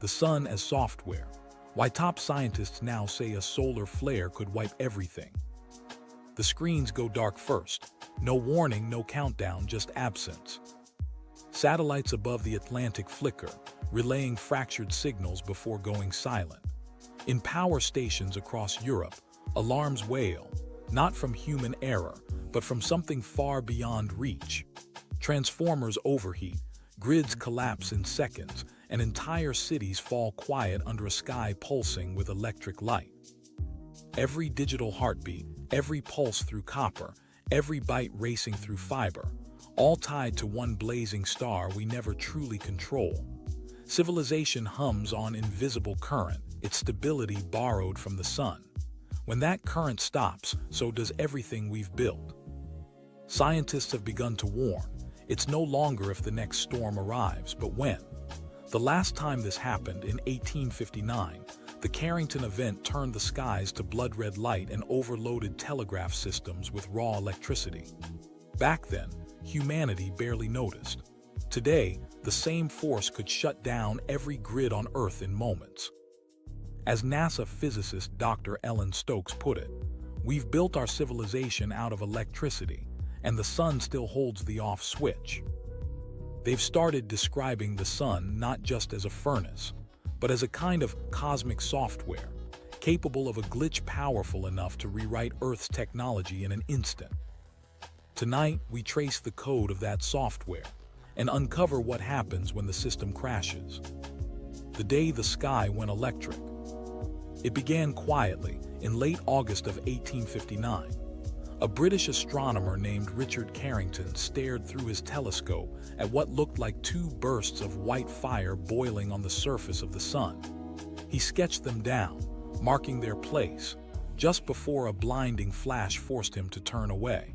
the sun as software. Why top scientists now say a solar flare could wipe everything. The screens go dark first. No warning, no countdown, just absence. Satellites above the Atlantic flicker, relaying fractured signals before going silent. In power stations across Europe, alarms wail, not from human error, but from something far beyond reach. Transformers overheat, grids collapse in seconds, and entire cities fall quiet under a sky pulsing with electric light. Every digital heartbeat, every pulse through copper, every byte racing through fiber, all tied to one blazing star we never truly control. Civilization hums on invisible current, its stability borrowed from the sun. When that current stops, so does everything we've built. Scientists have begun to warn. It's no longer if the next storm arrives, but when. The last time this happened, in 1859, the Carrington event turned the skies to blood-red light and overloaded telegraph systems with raw electricity. Back then, humanity barely noticed. Today, the same force could shut down every grid on Earth in moments. As NASA physicist Dr. Ellen Stokes put it, "We've built our civilization out of electricity, and the sun still holds the off switch." They've started describing the sun not just as a furnace, but as a kind of cosmic software, capable of a glitch powerful enough to rewrite Earth's technology in an instant. Tonight, we trace the code of that software and uncover what happens when the system crashes. The day the sky went electric. It began quietly in late August of 1859. A British astronomer named Richard Carrington stared through his telescope at what looked like two bursts of white fire boiling on the surface of the sun. He sketched them down, marking their place, just before a blinding flash forced him to turn away.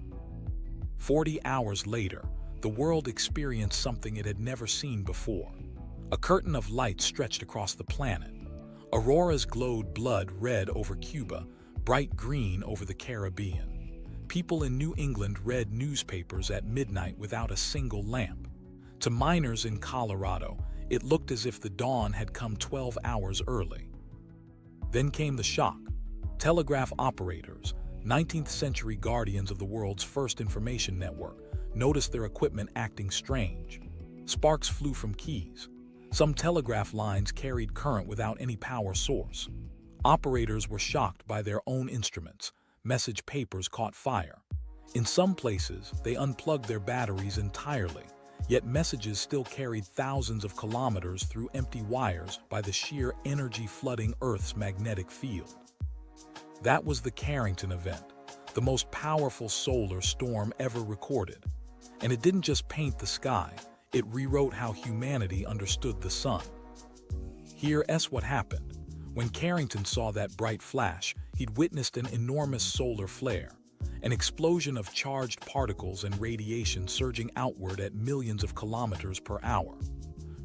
40 hours later, the world experienced something it had never seen before. A curtain of light stretched across the planet. Auroras glowed blood red over Cuba, bright green over the Caribbean. People in New England read newspapers at midnight without a single lamp. To miners in Colorado, it looked as if the dawn had come 12 hours early. Then came the shock. Telegraph operators, 19th century guardians of the world's first information network, noticed their equipment acting strange. Sparks flew from keys. Some telegraph lines carried current without any power source. Operators were shocked by their own instruments. Message papers caught fire. In some places, they unplugged their batteries entirely, yet messages still carried thousands of kilometers through empty wires by the sheer energy flooding Earth's magnetic field. That was the Carrington event, the most powerful solar storm ever recorded. And it didn't just paint the sky, it rewrote how humanity understood the sun. Here's what happened. When Carrington saw that bright flash, he'd witnessed an enormous solar flare, an explosion of charged particles and radiation surging outward at millions of kilometers per hour.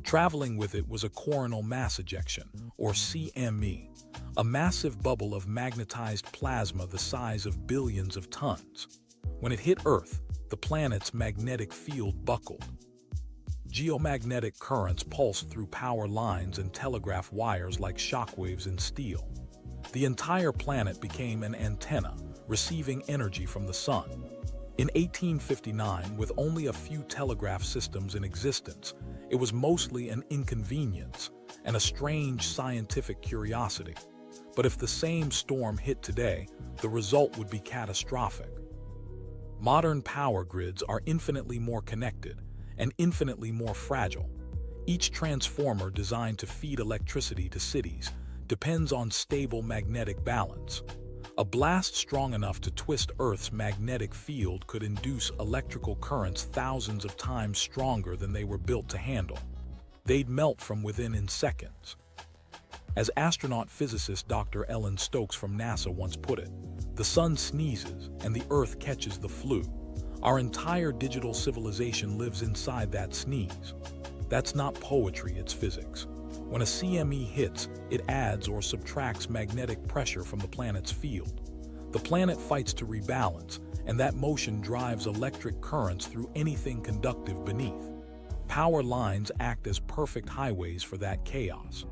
Traveling with it was a coronal mass ejection, or CME, a massive bubble of magnetized plasma the size of billions of tons. When it hit Earth, the planet's magnetic field buckled. Geomagnetic currents pulsed through power lines and telegraph wires like shockwaves in steel. The entire planet became an antenna, receiving energy from the sun. In 1859, with only a few telegraph systems in existence, it was mostly an inconvenience and a strange scientific curiosity. But if the same storm hit today, the result would be catastrophic. Modern power grids are infinitely more connected and infinitely more fragile. Each transformer designed to feed electricity to cities depends on stable magnetic balance. A blast strong enough to twist Earth's magnetic field could induce electrical currents thousands of times stronger than they were built to handle. They'd melt from within in seconds. As astronaut physicist Dr. Ellen Stokes from NASA once put it, the sun sneezes and the Earth catches the flu. Our entire digital civilization lives inside that sneeze. That's not poetry, it's physics. When a CME hits, it adds or subtracts magnetic pressure from the planet's field. The planet fights to rebalance, and that motion drives electric currents through anything conductive beneath. Power lines act as perfect highways for that chaos.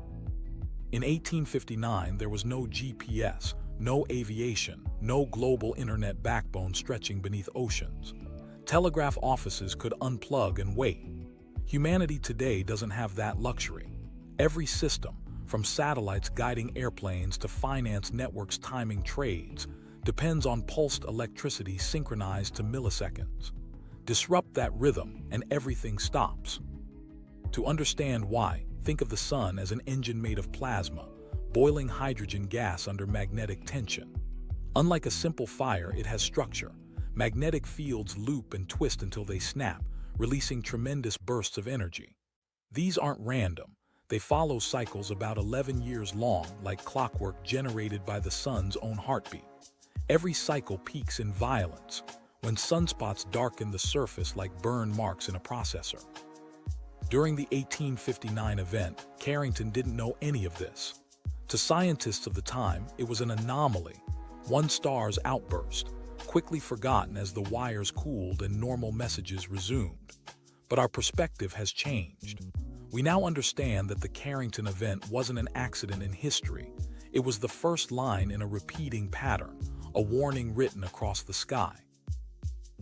In 1859, there was no GPS, no aviation, no global internet backbone stretching beneath oceans. Telegraph offices could unplug and wait. Humanity today doesn't have that luxury. Every system, from satellites guiding airplanes to finance networks timing trades, depends on pulsed electricity synchronized to milliseconds. Disrupt that rhythm and everything stops. To understand why, think of the sun as an engine made of plasma, boiling hydrogen gas under magnetic tension. Unlike a simple fire, it has structure. Magnetic fields loop and twist until they snap, releasing tremendous bursts of energy. These aren't random. They follow cycles about 11 years long, like clockwork generated by the sun's own heartbeat. Every cycle peaks in violence, when sunspots darken the surface like burn marks in a processor. During the 1859 event, Carrington didn't know any of this. To scientists of the time, it was an anomaly, one star's outburst, quickly forgotten as the wires cooled and normal messages resumed. But our perspective has changed. We now understand that the Carrington event wasn't an accident in history. It was the first line in a repeating pattern, a warning written across the sky.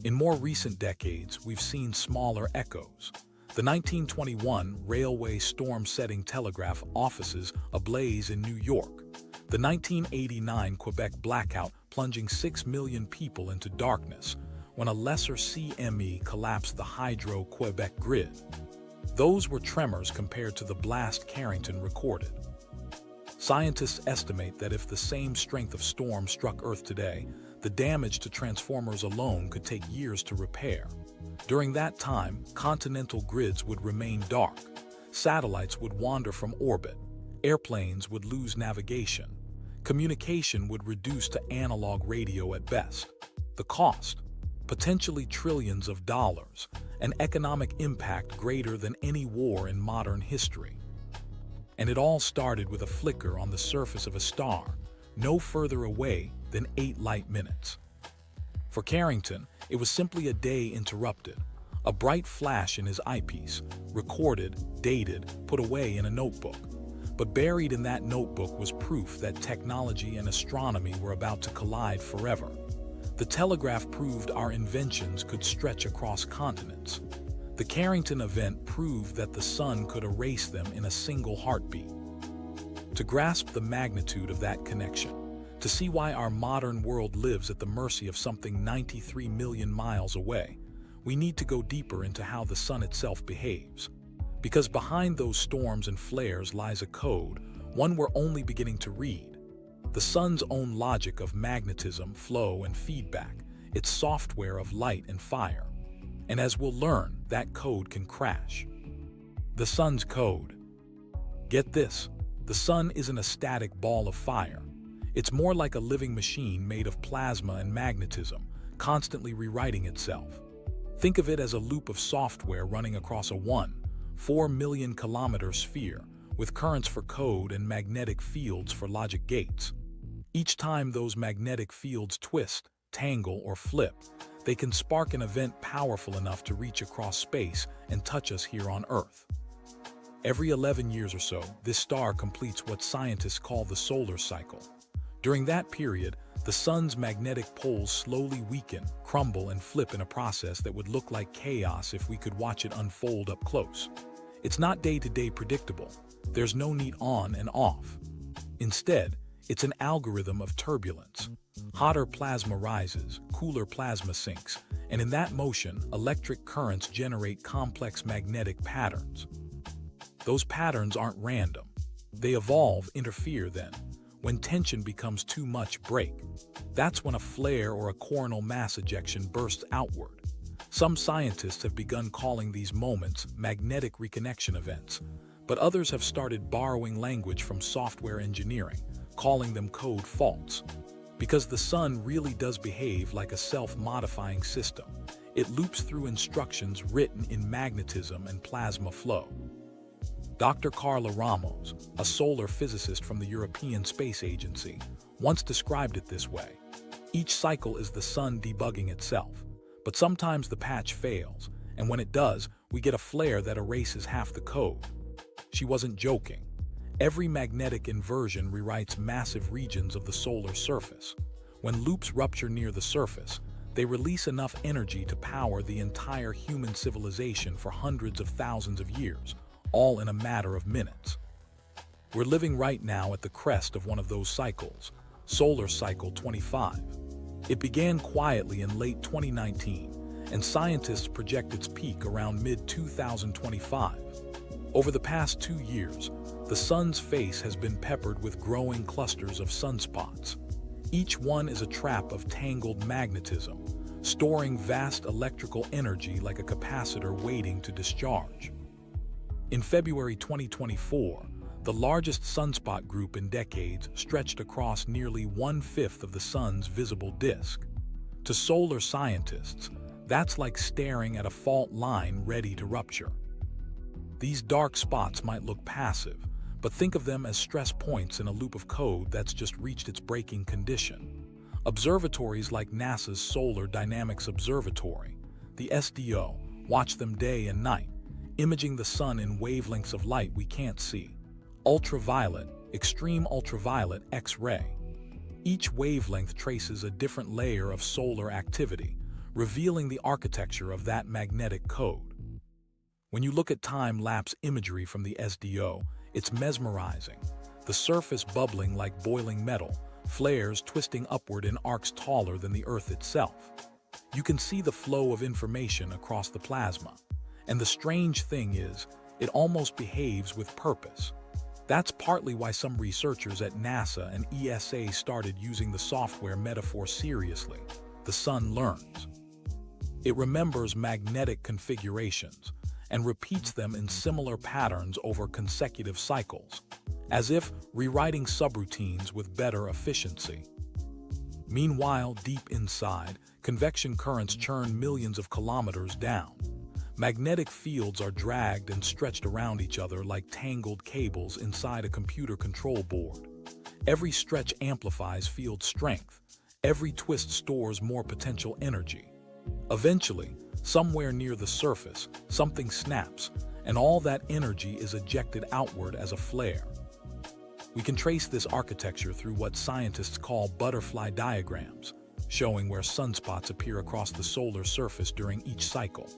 In more recent decades, we've seen smaller echoes. The 1921 railway storm-setting telegraph offices ablaze in New York. The 1989 Quebec blackout plunging 6 million people into darkness when a lesser CME collapsed the Hydro-Quebec grid. Those were tremors compared to the blast Carrington recorded. Scientists estimate that if the same strength of storm struck Earth today, the damage to transformers alone could take years to repair. During that time, continental grids would remain dark, satellites would wander from orbit, airplanes would lose navigation, communication would reduce to analog radio at best. The cost? Potentially trillions of dollars, an economic impact greater than any war in modern history. And it all started with a flicker on the surface of a star, no further away than 8 light minutes. For Carrington, it was simply a day interrupted, a bright flash in his eyepiece, recorded, dated, put away in a notebook. But buried in that notebook was proof that technology and astronomy were about to collide forever. The telegraph proved our inventions could stretch across continents. The Carrington event proved that the sun could erase them in a single heartbeat. To grasp the magnitude of that connection, to see why our modern world lives at the mercy of something 93 million miles away, we need to go deeper into how the sun itself behaves. Because behind those storms and flares lies a code, one we're only beginning to read. The sun's own logic of magnetism, flow, and feedback, its software of light and fire. And as we'll learn, that code can crash. The sun's code. Get this, the sun isn't a static ball of fire. It's more like a living machine made of plasma and magnetism, constantly rewriting itself. Think of it as a loop of software running across a 4 million kilometer sphere, with currents for code and magnetic fields for logic gates. Each time those magnetic fields twist, tangle, or flip, they can spark an event powerful enough to reach across space and touch us here on Earth. Every 11 years or so, this star completes what scientists call the solar cycle. During that period, the sun's magnetic poles slowly weaken, crumble, and flip in a process that would look like chaos if we could watch it unfold up close. It's not day-to-day predictable. There's no neat on and off. Instead, it's an algorithm of turbulence. Hotter plasma rises, cooler plasma sinks, and in that motion, electric currents generate complex magnetic patterns. Those patterns aren't random. They evolve, interfere then. When tension becomes too much, break. That's when a flare or a coronal mass ejection bursts outward. Some scientists have begun calling these moments magnetic reconnection events, but others have started borrowing language from software engineering, calling them code faults. Because the sun really does behave like a self-modifying system. It loops through instructions written in magnetism and plasma flow. Dr. Carla Ramos, a solar physicist from the European Space Agency, once described it this way. Each cycle is the sun debugging itself, but sometimes the patch fails, and when it does, we get a flare that erases half the code. She wasn't joking. Every magnetic inversion rewrites massive regions of the solar surface. When loops rupture near the surface, they release enough energy to power the entire human civilization for hundreds of thousands of years, all in a matter of minutes. We're living right now at the crest of one of those cycles, Solar Cycle 25. It began quietly in late 2019, and scientists project its peak around mid-2025. Over the past 2 years, the sun's face has been peppered with growing clusters of sunspots. Each one is a trap of tangled magnetism, storing vast electrical energy like a capacitor waiting to discharge. In February 2024, the largest sunspot group in decades stretched across nearly 1/5 of the sun's visible disk. To solar scientists, that's like staring at a fault line ready to rupture. These dark spots might look passive, but think of them as stress points in a loop of code that's just reached its breaking condition. Observatories like NASA's Solar Dynamics Observatory, the SDO, watch them day and night, imaging the sun in wavelengths of light we can't see. Ultraviolet, extreme ultraviolet, X-ray. Each wavelength traces a different layer of solar activity, revealing the architecture of that magnetic code. When you look at time-lapse imagery from the SDO, it's mesmerizing. The surface bubbling like boiling metal, flares twisting upward in arcs taller than the Earth itself. You can see the flow of information across the plasma. And the strange thing is, it almost behaves with purpose. That's partly why some researchers at NASA and ESA started using the software metaphor seriously. The sun learns. It remembers magnetic configurations and repeats them in similar patterns over consecutive cycles, as if rewriting subroutines with better efficiency. Meanwhile, deep inside, convection currents churn millions of kilometers down. Magnetic fields are dragged and stretched around each other like tangled cables inside a computer control board. Every stretch amplifies field strength. Every twist stores more potential energy. Eventually, somewhere near the surface, something snaps, and all that energy is ejected outward as a flare. We can trace this architecture through what scientists call butterfly diagrams, showing where sunspots appear across the solar surface during each cycle.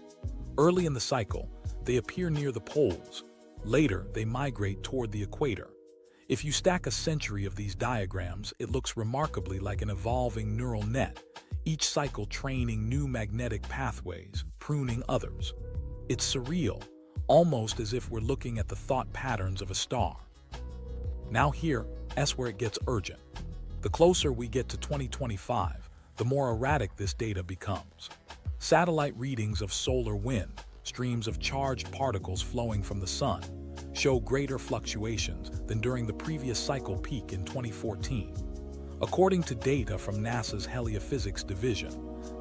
Early in the cycle, they appear near the poles. Later, they migrate toward the equator. If you stack a century of these diagrams, it looks remarkably like an evolving neural net, each cycle training new magnetic pathways, pruning others. It's surreal, almost as if we're looking at the thought patterns of a star. Now here's where it gets urgent. The closer we get to 2025, the more erratic this data becomes. Satellite readings of solar wind, streams of charged particles flowing from the sun, show greater fluctuations than during the previous cycle peak in 2014. According to data from NASA's Heliophysics Division,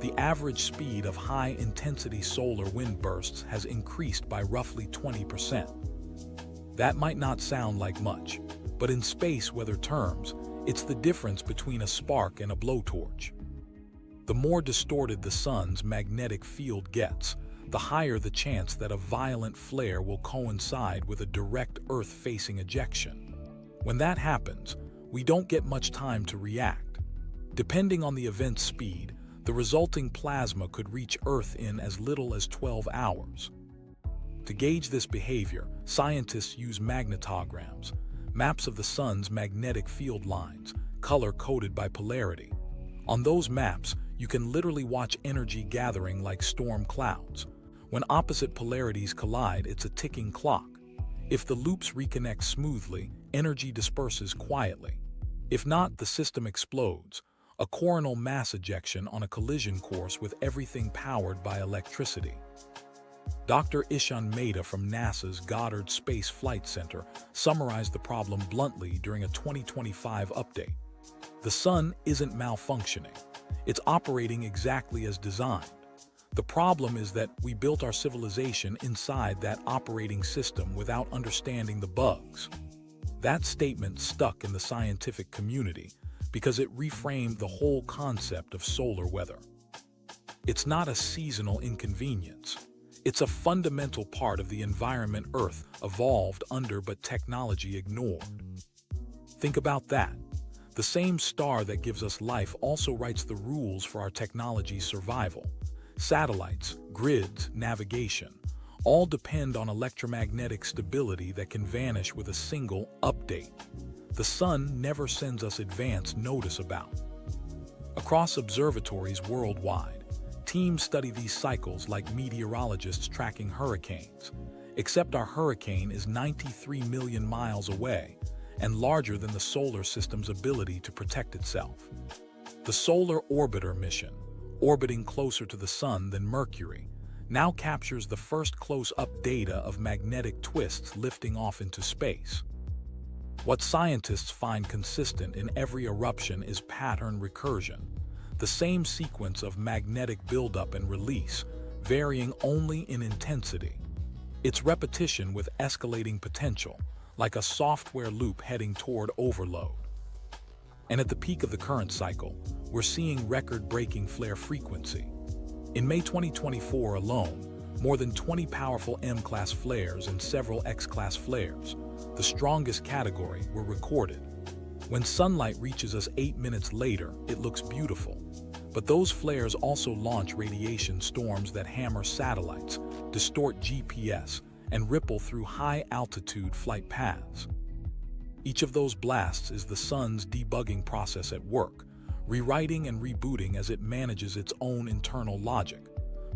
the average speed of high-intensity solar wind bursts has increased by roughly 20%. That might not sound like much, but in space weather terms, it's the difference between a spark and a blowtorch. The more distorted the sun's magnetic field gets, the higher the chance that a violent flare will coincide with a direct Earth-facing ejection. When that happens, we don't get much time to react. Depending on the event's speed, the resulting plasma could reach Earth in as little as 12 hours. To gauge this behavior, scientists use magnetograms, maps of the sun's magnetic field lines, color-coded by polarity. On those maps, you can literally watch energy gathering like storm clouds. When opposite polarities collide, it's a ticking clock. If the loops reconnect smoothly, energy disperses quietly. If not, the system explodes, a coronal mass ejection on a collision course with everything powered by electricity. Dr. Ishan Mehta from NASA's Goddard Space Flight Center summarized the problem bluntly during a 2025 update. The sun isn't malfunctioning. It's operating exactly as designed. The problem is that we built our civilization inside that operating system without understanding the bugs. That statement stuck in the scientific community because it reframed the whole concept of solar weather. It's not a seasonal inconvenience. It's a fundamental part of the environment Earth evolved under but technology ignored. Think about that. The same star that gives us life also writes the rules for our technology's survival. Satellites, grids, navigation, all depend on electromagnetic stability that can vanish with a single update. The sun never sends us advance notice about. Across observatories worldwide, teams study these cycles like meteorologists tracking hurricanes. Except our hurricane is 93 million miles away and larger than the solar system's ability to protect itself. The Solar Orbiter mission, orbiting closer to the sun than Mercury, now captures the first close-up data of magnetic twists lifting off into space. What scientists find consistent in every eruption is pattern recursion, the same sequence of magnetic buildup and release, varying only in intensity. It's repetition with escalating potential, like a software loop heading toward overload. And at the peak of the current cycle, we're seeing record-breaking flare frequency. In May 2024 alone, more than 20 powerful M-class flares and several X-class flares, the strongest category, were recorded. When sunlight reaches us 8 minutes later, it looks beautiful. But those flares also launch radiation storms that hammer satellites, distort GPS, and ripple through high-altitude flight paths. Each of those blasts is the sun's debugging process at work, rewriting and rebooting as it manages its own internal logic.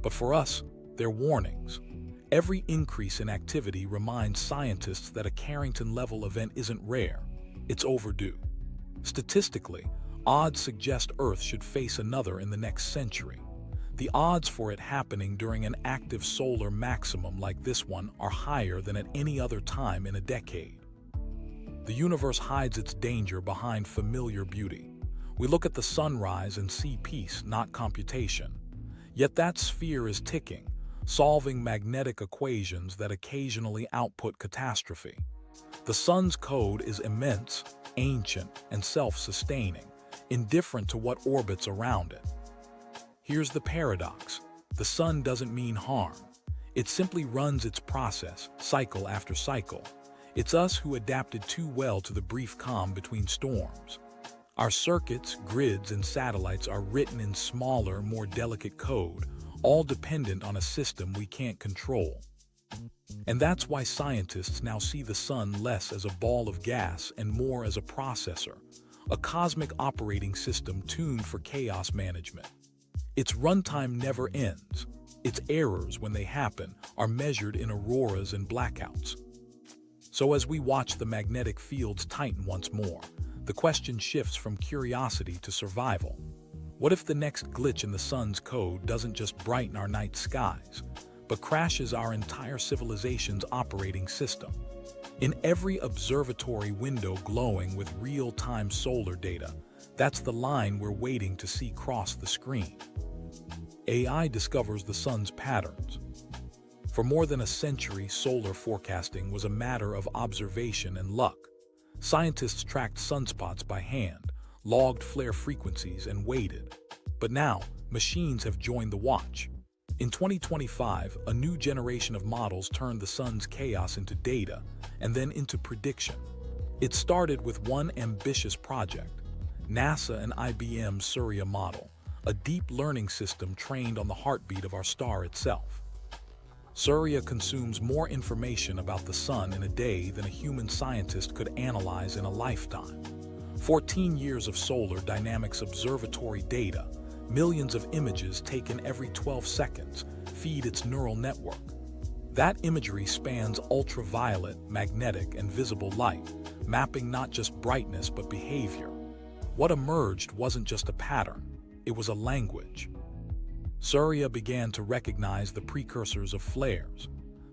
But for us, they're warnings. Every increase in activity reminds scientists that a Carrington-level event isn't rare, it's overdue. Statistically, odds suggest Earth should face another in the next century. The odds for it happening during an active solar maximum like this one are higher than at any other time in a decade. The universe hides its danger behind familiar beauty. We look at the sunrise and see peace, not computation. Yet that sphere is ticking, solving magnetic equations that occasionally output catastrophe. The sun's code is immense, ancient, and self-sustaining, indifferent to what orbits around it. Here's the paradox. The sun doesn't mean harm. It simply runs its process, cycle after cycle. It's us who adapted too well to the brief calm between storms. Our circuits, grids, and satellites are written in smaller, more delicate code, all dependent on a system we can't control. And that's why scientists now see the sun less as a ball of gas and more as a processor, a cosmic operating system tuned for chaos management. Its runtime never ends. Its errors, when they happen, are measured in auroras and blackouts. So as we watch the magnetic fields tighten once more, the question shifts from curiosity to survival. What if the next glitch in the sun's code doesn't just brighten our night skies, but crashes our entire civilization's operating system? In every observatory window glowing with real-time solar data, that's the line we're waiting to see cross the screen. AI discovers the sun's patterns. For more than a century, solar forecasting was a matter of observation and luck. Scientists tracked sunspots by hand, logged flare frequencies, and waited. But now, machines have joined the watch. In 2025, a new generation of models turned the sun's chaos into data and then into prediction. It started with one ambitious project, NASA and IBM's Surya model, a deep learning system trained on the heartbeat of our star itself. Surya consumes more information about the sun in a day than a human scientist could analyze in a lifetime. 14 years of solar dynamics observatory data, millions of images taken every 12 seconds, feed its neural network. That imagery spans ultraviolet, magnetic, and visible light, mapping not just brightness but behavior. What emerged wasn't just a pattern, it was a language. Surya began to recognize the precursors of flares,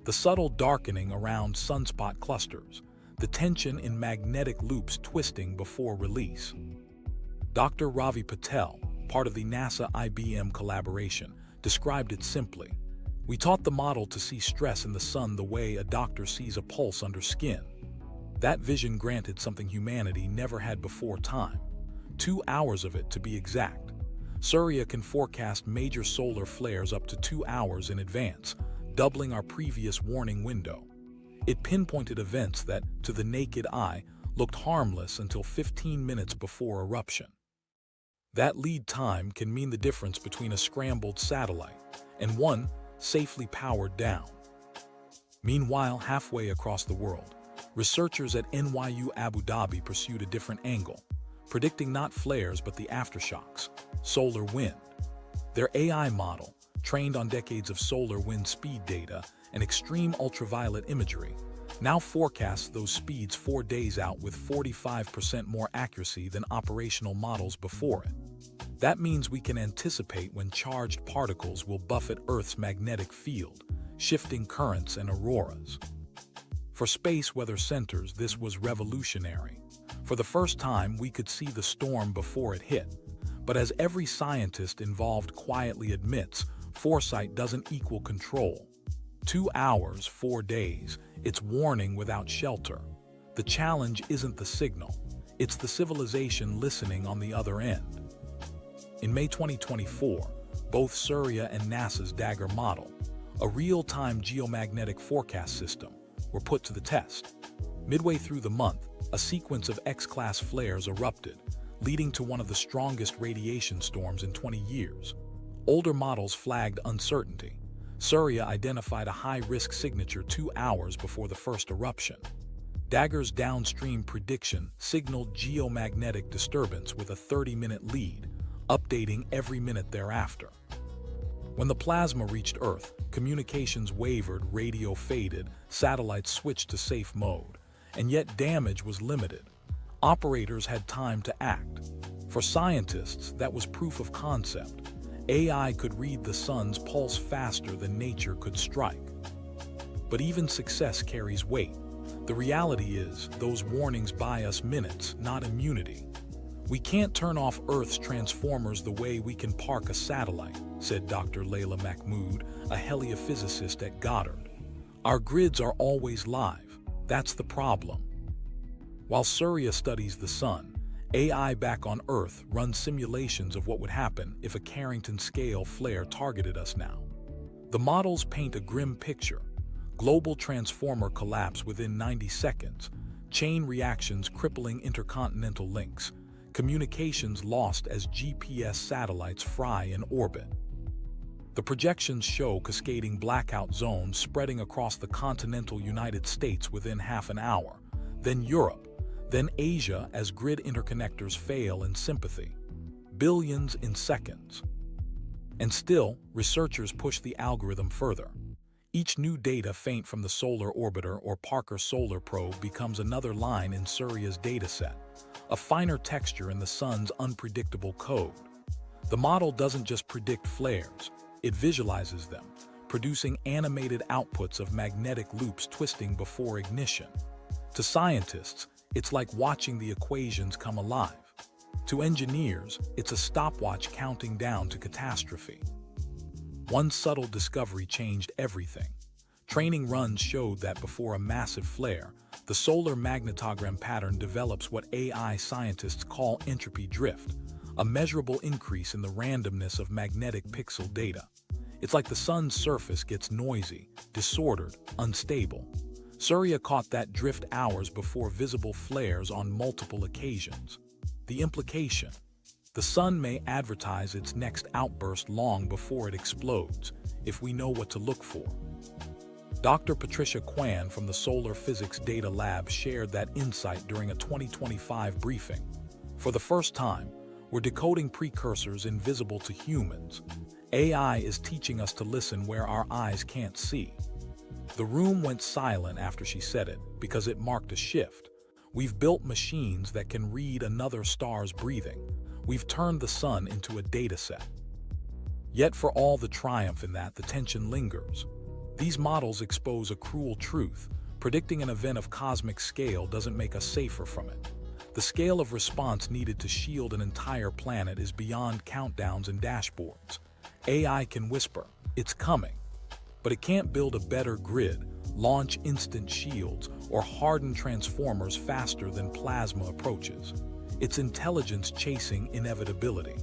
the subtle darkening around sunspot clusters, the tension in magnetic loops twisting before release. Dr. Ravi Patel, part of the NASA-IBM collaboration, described it simply. We taught the model to see stress in the sun the way a doctor sees a pulse under skin. That vision granted something humanity never had before: time. 2 hours of it, to be exact. Surya can forecast major solar flares up to 2 hours in advance, doubling our previous warning window. It pinpointed events that, to the naked eye, looked harmless until 15 minutes before eruption. That lead time can mean the difference between a scrambled satellite and one safely powered down. Meanwhile, halfway across the world, researchers at NYU Abu Dhabi pursued a different angle, predicting not flares but the aftershocks, solar wind. Their AI model, trained on decades of solar wind speed data and extreme ultraviolet imagery, now forecasts those speeds 4 days out with 45% more accuracy than operational models before it. That means we can anticipate when charged particles will buffet Earth's magnetic field, shifting currents and auroras. For space weather centers, this was revolutionary. For the first time, we could see the storm before it hit. But as every scientist involved quietly admits, foresight doesn't equal control. 2 hours, 4 days, it's warning without shelter. The challenge isn't the signal, it's the civilization listening on the other end. In May 2024, both Surya and NASA's Dagger model, a real-time geomagnetic forecast system, were put to the test. Midway through the month, a sequence of X-class flares erupted, leading to one of the strongest radiation storms in 20 years. Older models flagged uncertainty. Surya identified a high-risk signature 2 hours before the first eruption. Dagger's downstream prediction signaled geomagnetic disturbance with a 30-minute lead, updating every minute thereafter. When the plasma reached Earth, communications wavered, radio faded, satellites switched to safe mode, and yet damage was limited. Operators had time to act. For scientists, that was proof of concept. AI could read the sun's pulse faster than nature could strike. But even success carries weight. The reality is, those warnings buy us minutes, not immunity. We can't turn off Earth's transformers the way we can park a satellite, said Dr. Layla Mahmood, a heliophysicist at Goddard. Our grids are always live. That's the problem. While Surya studies the sun, AI back on Earth runs simulations of what would happen if a Carrington-Scale flare targeted us now. The models paint a grim picture. Global transformer collapse within 90 seconds, chain reactions crippling intercontinental links, communications lost as GPS satellites fry in orbit. The projections show cascading blackout zones spreading across the continental United States within half an hour, then Europe, then Asia as grid interconnectors fail in sympathy. Billions in seconds. And still, researchers push the algorithm further. Each new data feint from the Solar Orbiter or Parker Solar Probe becomes another line in Surya's dataset, a finer texture in the sun's unpredictable code. The model doesn't just predict flares, it visualizes them, producing animated outputs of magnetic loops twisting before ignition. To scientists, it's like watching the equations come alive. To engineers, it's a stopwatch counting down to catastrophe. One subtle discovery changed everything. Training runs showed that before a massive flare, the solar magnetogram pattern develops what AI scientists call entropy drift, a measurable increase in the randomness of magnetic pixel data. It's like the sun's surface gets noisy, disordered, unstable. Surya caught that drift hours before visible flares on multiple occasions. The implication: the sun may advertise its next outburst long before it explodes, if we know what to look for. Dr. Patricia Kwan from the Solar Physics Data Lab shared that insight during a 2025 briefing. For the first time, we're decoding precursors invisible to humans. AI is teaching us to listen where our eyes can't see. The room went silent after she said it, because it marked a shift. We've built machines that can read another star's breathing. We've turned the sun into a data set. Yet for all the triumph in that, the tension lingers. These models expose a cruel truth. Predicting an event of cosmic scale doesn't make us safer from it. The scale of response needed to shield an entire planet is beyond countdowns and dashboards. AI can whisper, "It's coming," but it can't build a better grid, launch instant shields, or harden transformers faster than plasma approaches. It's intelligence chasing inevitability.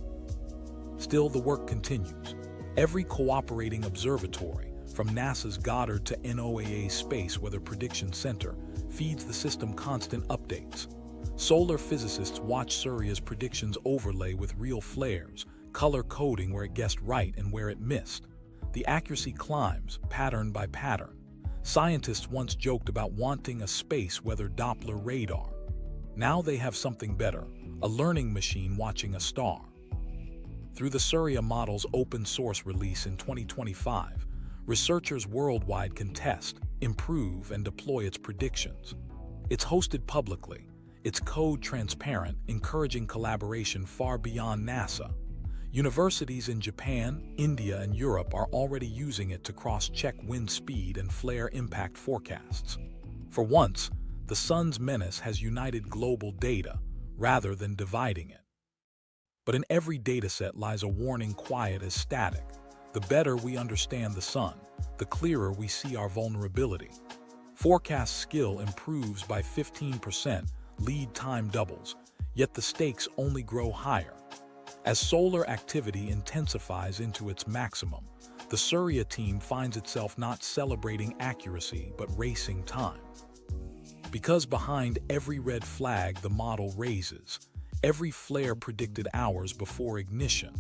Still, the work continues. Every cooperating observatory, from NASA's Goddard to NOAA's Space Weather Prediction Center, feeds the system constant updates. Solar physicists watch Surya's predictions overlay with real flares, color coding where it guessed right and where it missed. The accuracy climbs, pattern by pattern. Scientists once joked about wanting a space weather Doppler radar. Now they have something better, a learning machine watching a star. Through the Surya model's open-source release in 2025, researchers worldwide can test, improve, and deploy its predictions. It's hosted publicly, its code transparent, encouraging collaboration far beyond NASA. Universities in Japan, India, and Europe are already using it to cross-check wind speed and flare impact forecasts. For once, the sun's menace has united global data, rather than dividing it. But in every dataset lies a warning quiet as static. The better we understand the sun, the clearer we see our vulnerability. Forecast skill improves by 15%, lead time doubles, yet the stakes only grow higher. As solar activity intensifies into its maximum, the Surya team finds itself not celebrating accuracy but racing time. Because behind every red flag the model raises, every flare predicted hours before ignition,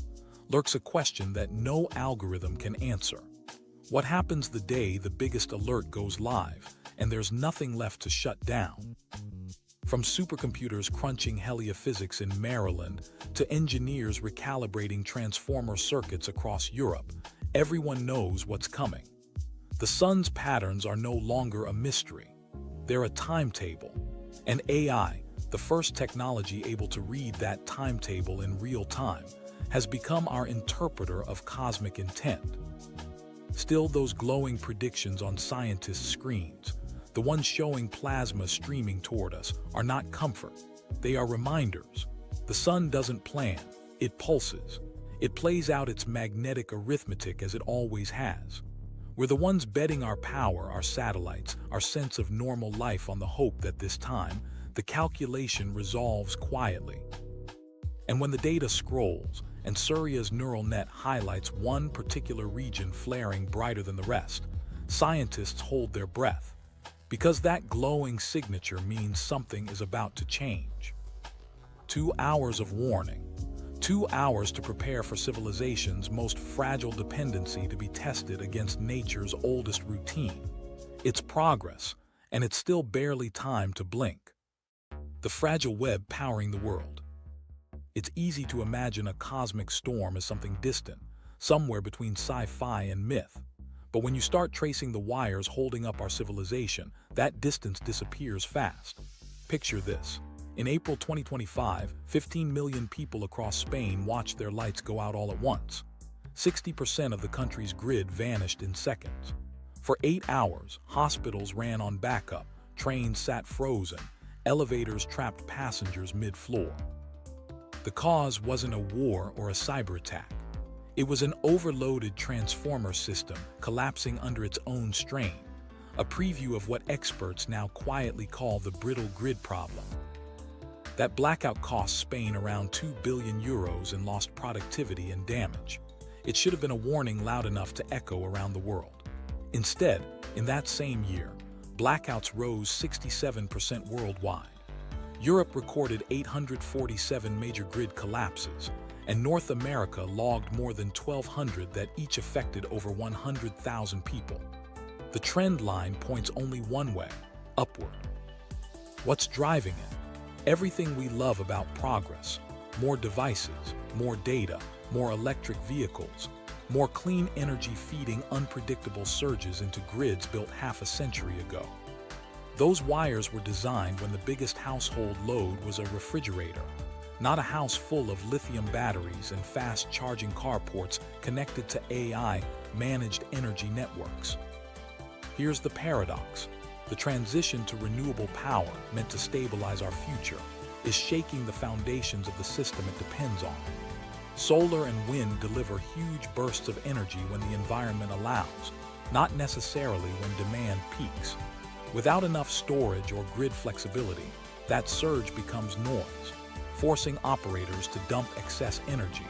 lurks a question that no algorithm can answer. What happens the day the biggest alert goes live and there's nothing left to shut down? From supercomputers crunching heliophysics in Maryland to engineers recalibrating transformer circuits across Europe, everyone knows what's coming. The sun's patterns are no longer a mystery. They're a timetable. And AI, the first technology able to read that timetable in real time, has become our interpreter of cosmic intent. Still, those glowing predictions on scientists' screens, the ones showing plasma streaming toward us, are not comfort. They are reminders. The sun doesn't plan, it pulses. It plays out its magnetic arithmetic as it always has. We're the ones betting our power, our satellites, our sense of normal life on the hope that this time, the calculation resolves quietly. And when the data scrolls, and Surya's neural net highlights one particular region flaring brighter than the rest, scientists hold their breath. Because that glowing signature means something is about to change. 2 hours of warning. 2 hours to prepare for civilization's most fragile dependency to be tested against nature's oldest routine. It's progress, and it's still barely time to blink. The fragile web powering the world. It's easy to imagine a cosmic storm as something distant, somewhere between sci-fi and myth. But when you start tracing the wires holding up our civilization, that distance disappears fast. Picture this. In April 2025, 15 million people across Spain watched their lights go out all at once. 60% of the country's grid vanished in seconds. For 8 hours, hospitals ran on backup, trains sat frozen, elevators trapped passengers mid-floor. The cause wasn't a war or a cyber attack. It was an overloaded transformer system collapsing under its own strain, a preview of what experts now quietly call the brittle grid problem. That blackout cost Spain around €2 billion in lost productivity and damage. It should have been a warning loud enough to echo around the world. Instead, in that same year, blackouts rose 67% worldwide. Europe recorded 847 major grid collapses, and North America logged more than 1,200 that each affected over 100,000 people. The trend line points only one way, upward. What's driving it? Everything we love about progress. More devices, more data, more electric vehicles, more clean energy feeding unpredictable surges into grids built half a century ago. Those wires were designed when the biggest household load was a refrigerator, not a house full of lithium batteries and fast-charging carports connected to AI-managed energy networks. Here's the paradox. The transition to renewable power, meant to stabilize our future, is shaking the foundations of the system it depends on. Solar and wind deliver huge bursts of energy when the environment allows, not necessarily when demand peaks. Without enough storage or grid flexibility, that surge becomes noise, forcing operators to dump excess energy,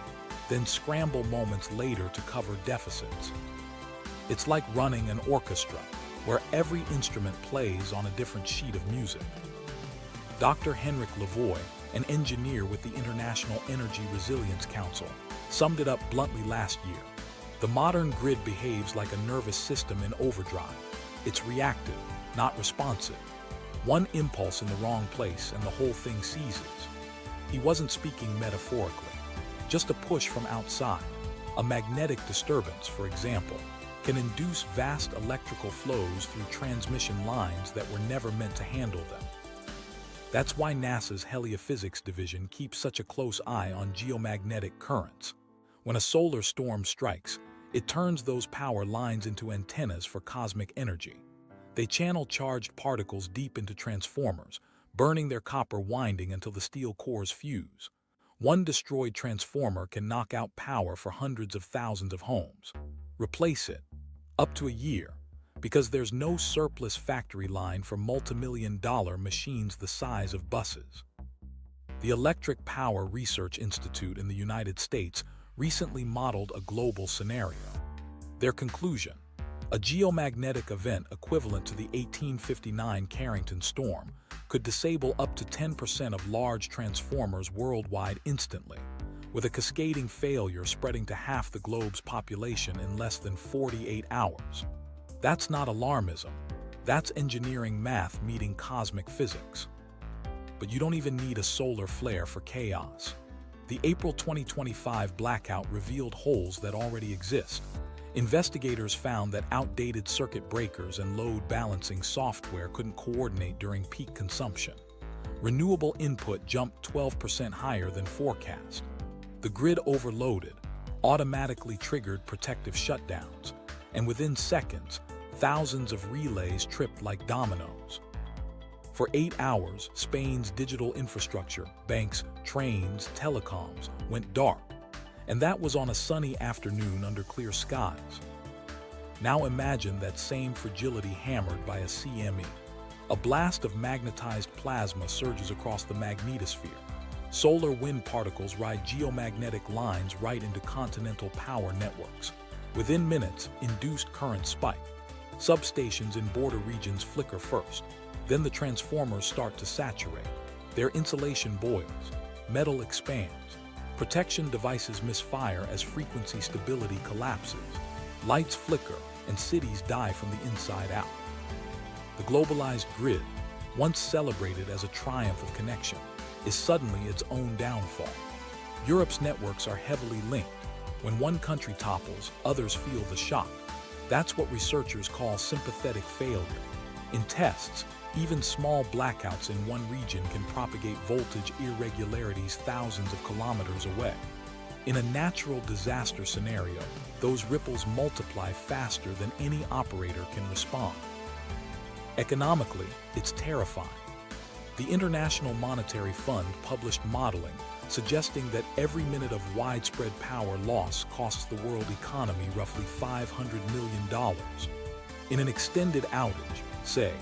then scramble moments later to cover deficits. It's like running an orchestra, where every instrument plays on a different sheet of music. Dr. Henrik Lavoie, an engineer with the International Energy Resilience Council, summed it up bluntly last year. The modern grid behaves like a nervous system in overdrive. It's reactive, not responsive. One impulse in the wrong place and the whole thing seizes. He wasn't speaking metaphorically. Just a push from outside, a magnetic disturbance, for example, can induce vast electrical flows through transmission lines that were never meant to handle them. That's why NASA's Heliophysics division keeps such a close eye on geomagnetic currents. When a solar storm strikes, it turns those power lines into antennas for cosmic energy. They channel charged particles deep into transformers, burning their copper winding until the steel cores fuse. One destroyed transformer can knock out power for hundreds of thousands of homes. Replace it, up to a year, because there's no surplus factory line for multi-million-dollar machines the size of buses. The Electric Power Research Institute in the United States recently modeled a global scenario. Their conclusion: a geomagnetic event equivalent to the 1859 Carrington storm could disable up to 10% of large transformers worldwide instantly, with a cascading failure spreading to half the globe's population in less than 48 hours. That's not alarmism. That's engineering math meeting cosmic physics. But you don't even need a solar flare for chaos. The April 2025 blackout revealed holes that already exist. Investigators found that outdated circuit breakers and load balancing software couldn't coordinate during peak consumption. Renewable input jumped 12% higher than forecast. The grid overloaded, automatically triggered protective shutdowns, and within seconds, thousands of relays tripped like dominoes. For 8 hours, Spain's digital infrastructure, banks, trains, telecoms, went dark, and that was on a sunny afternoon under clear skies. Now imagine that same fragility hammered by a CME. A blast of magnetized plasma surges across the magnetosphere. Solar wind particles ride geomagnetic lines right into continental power networks. Within minutes, induced currents spike. Substations in border regions flicker first. Then the transformers start to saturate. Their insulation boils. Metal expands. Protection devices misfire as frequency stability collapses. Lights flicker, and cities die from the inside out. The globalized grid, once celebrated as a triumph of connection, is suddenly its own downfall. Europe's networks are heavily linked. When one country topples, others feel the shock. That's what researchers call sympathetic failure. In tests, even small blackouts in one region can propagate voltage irregularities thousands of kilometers away. In a natural disaster scenario, those ripples multiply faster than any operator can respond. Economically, it's terrifying. The International Monetary Fund published modeling suggesting that every minute of widespread power loss costs the world economy roughly $500 million. In an extended outage, say,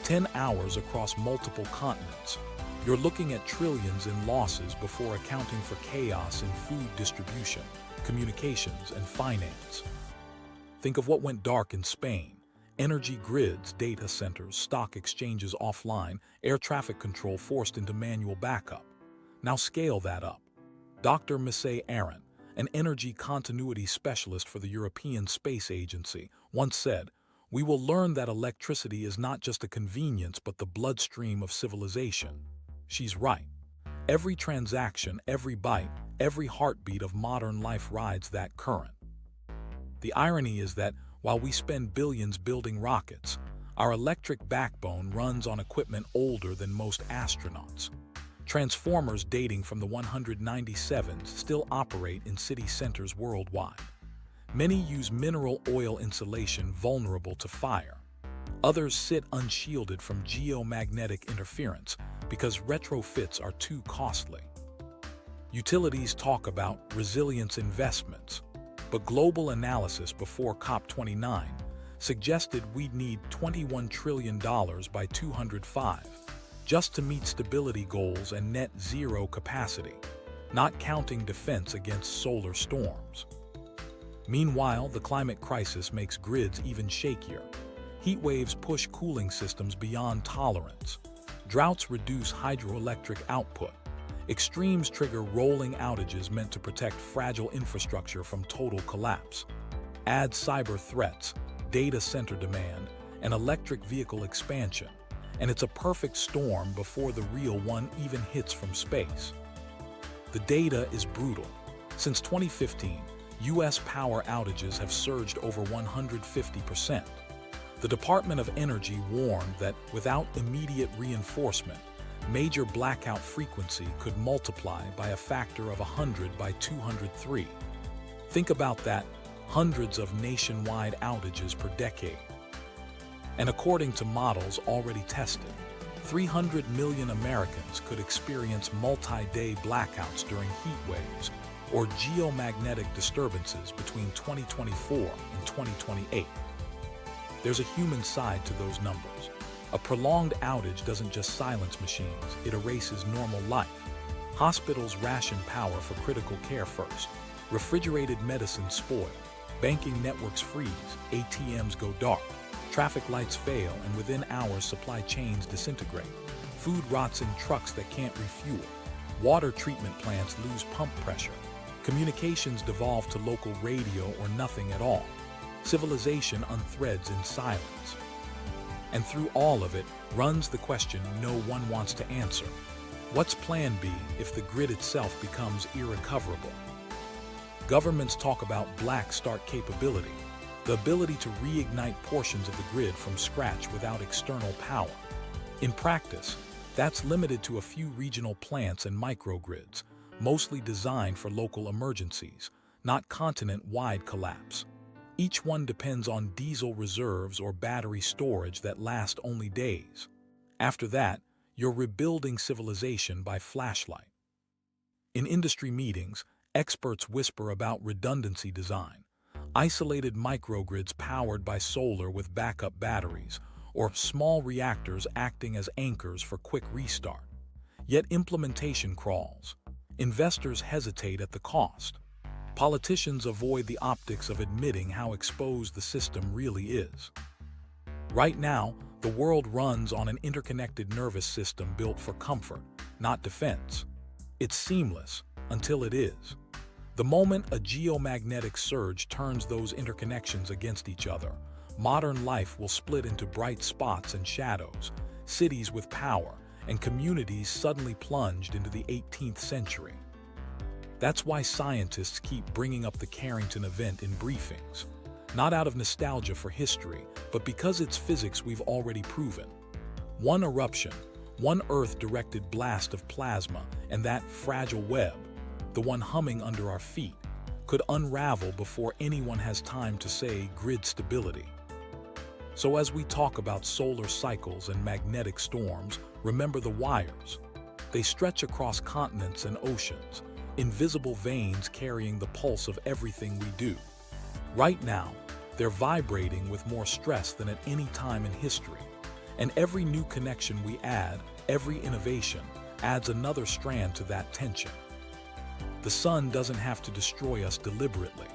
10 hours across multiple continents, you're looking at trillions in losses before accounting for chaos in food distribution, communications, and finance. Think of what went dark in Spain. Energy grids, data centers, stock exchanges offline, air traffic control forced into manual backup. Now scale that up. Dr. Missy Aron, an energy continuity specialist for the European Space Agency, once said, "We will learn that electricity is not just a convenience but the bloodstream of civilization." She's right. Every transaction, every byte, every heartbeat of modern life rides that current. The irony is that while we spend billions building rockets, our electric backbone runs on equipment older than most astronauts. Transformers dating from the 197s still operate in city centers worldwide. Many use mineral oil insulation vulnerable to fire. Others sit unshielded from geomagnetic interference because retrofits are too costly. Utilities talk about resilience investments, but global analysis before COP29 suggested we'd need $21 trillion by 2005 just to meet stability goals and net zero capacity, not counting defense against solar storms. Meanwhile, the climate crisis makes grids even shakier. Heat waves push cooling systems beyond tolerance. Droughts reduce hydroelectric output. Extremes trigger rolling outages meant to protect fragile infrastructure from total collapse. Add cyber threats, data center demand, and electric vehicle expansion, and it's a perfect storm before the real one even hits from space. The data is brutal. Since 2015, U.S. power outages have surged over 150%. The Department of Energy warned that without immediate reinforcement, major blackout frequency could multiply by a factor of 100 by 203. Think about that, hundreds of nationwide outages per decade. And according to models already tested, 300 million Americans could experience multi-day blackouts during heat waves or geomagnetic disturbances between 2024 and 2028. There's a human side to those numbers. A prolonged outage doesn't just silence machines, it erases normal life. Hospitals ration power for critical care first. Refrigerated medicines spoil. Banking networks freeze. ATMs go dark. Traffic lights fail, and within hours supply chains disintegrate. Food rots in trucks that can't refuel. Water treatment plants lose pump pressure. Communications devolve to local radio or nothing at all. Civilization unthreads in silence. And through all of it runs the question no one wants to answer. What's Plan B if the grid itself becomes irrecoverable? Governments talk about black start capability, the ability to reignite portions of the grid from scratch without external power. In practice, that's limited to a few regional plants and microgrids, mostly designed for local emergencies, not continent-wide collapse. Each one depends on diesel reserves or battery storage that last only days. After that, you're rebuilding civilization by flashlight. In industry meetings, experts whisper about redundancy design, isolated microgrids powered by solar with backup batteries, or small reactors acting as anchors for quick restart. Yet implementation crawls. Investors hesitate at the cost. Politicians avoid the optics of admitting how exposed the system really is. Right now, the world runs on an interconnected nervous system built for comfort, not defense. It's seamless until it is. The moment a geomagnetic surge turns those interconnections against each other, modern life will split into bright spots and shadows, cities with power, and communities suddenly plunged into the 18th century. That's why scientists keep bringing up the Carrington event in briefings, not out of nostalgia for history, but because it's physics we've already proven. One eruption, one Earth-directed blast of plasma, and that fragile web, the one humming under our feet, could unravel before anyone has time to say grid stability. So as we talk about solar cycles and magnetic storms, remember the wires. They stretch across continents and oceans, invisible veins carrying the pulse of everything we do. Right now, they're vibrating with more stress than at any time in history. And every new connection we add, every innovation, adds another strand to that tension. The sun doesn't have to destroy us deliberately.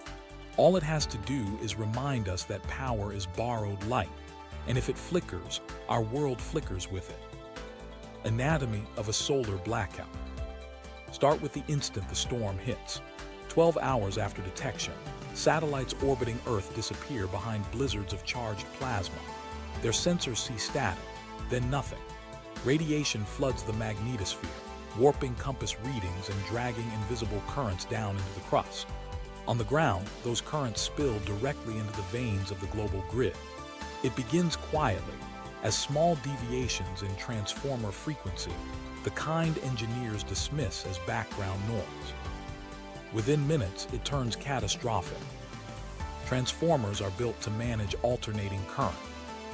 All it has to do is remind us that power is borrowed light, and if it flickers, our world flickers with it. Anatomy of a solar blackout. Start with the instant the storm hits. 12 hours after detection, satellites orbiting Earth disappear behind blizzards of charged plasma. Their sensors see static, then nothing. Radiation floods the magnetosphere, warping compass readings and dragging invisible currents down into the crust. On the ground, those currents spill directly into the veins of the global grid. It begins quietly, as small deviations in transformer frequency, the kind engineers dismiss as background noise. Within minutes, it turns catastrophic. Transformers are built to manage alternating current,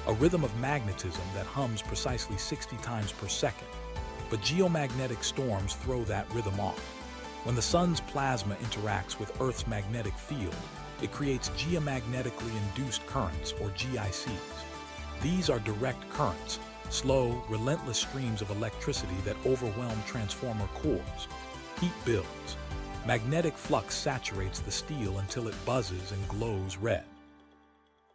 a rhythm of magnetism that hums precisely 60 times per second. But geomagnetic storms throw that rhythm off. When the sun's plasma interacts with Earth's magnetic field, it creates geomagnetically induced currents, or GICs. These are direct currents, slow, relentless streams of electricity that overwhelm transformer cores. Heat builds. Magnetic flux saturates the steel until it buzzes and glows red.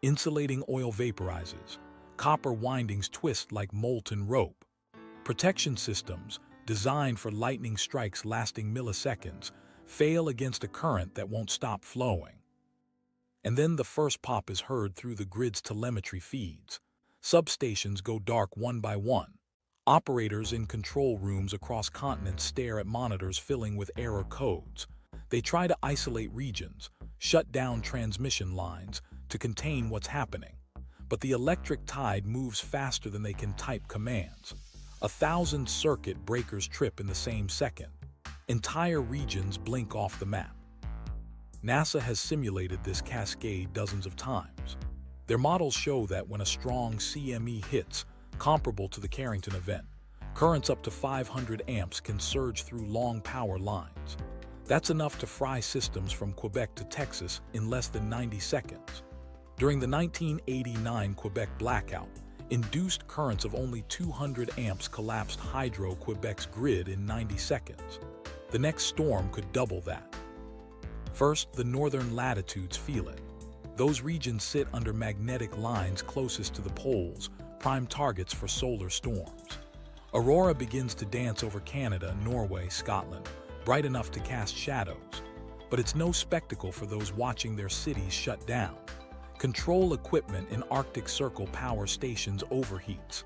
Insulating oil vaporizes. Copper windings twist like molten rope. Protection systems, designed for lightning strikes lasting milliseconds, fail against a current that won't stop flowing. And then the first pop is heard through the grid's telemetry feeds. Substations go dark one by one. Operators in control rooms across continents stare at monitors filling with error codes. They try to isolate regions, shut down transmission lines to contain what's happening. But the electric tide moves faster than they can type commands. 1,000 circuit breakers trip in the same second. Entire regions blink off the map. NASA has simulated this cascade dozens of times. Their models show that when a strong CME hits, comparable to the Carrington event, currents up to 500 amps can surge through long power lines. That's enough to fry systems from Quebec to Texas in less than 90 seconds. During the 1989 Quebec blackout, induced currents of only 200 amps collapsed Hydro-Quebec's grid in 90 seconds. The next storm could double that. First, the northern latitudes feel it. Those regions sit under magnetic lines closest to the poles, prime targets for solar storms. Aurora begins to dance over Canada, Norway, Scotland, bright enough to cast shadows. But it's no spectacle for those watching their cities shut down. Control equipment in Arctic Circle power stations overheats.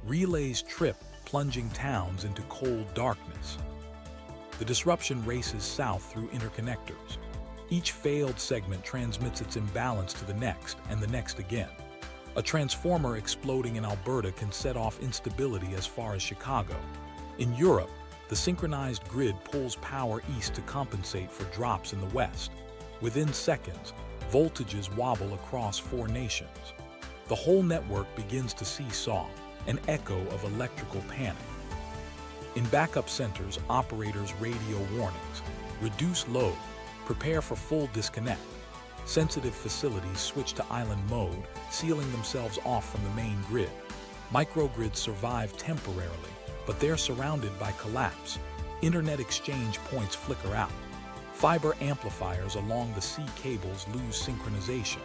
Relays trip, plunging towns into cold darkness. The disruption races south through interconnectors. Each failed segment transmits its imbalance to the next and the next again. A transformer exploding in Alberta can set off instability as far as Chicago. In Europe, the synchronized grid pulls power east to compensate for drops in the west. Within seconds, voltages wobble across 4 nations. The whole network begins to seesaw, an echo of electrical panic. In backup centers, operators radio warnings. Reduce load. Prepare for full disconnect. Sensitive facilities switch to island mode, sealing themselves off from the main grid. Microgrids survive temporarily, but they're surrounded by collapse. Internet exchange points flicker out. Fiber amplifiers along the sea cables lose synchronization.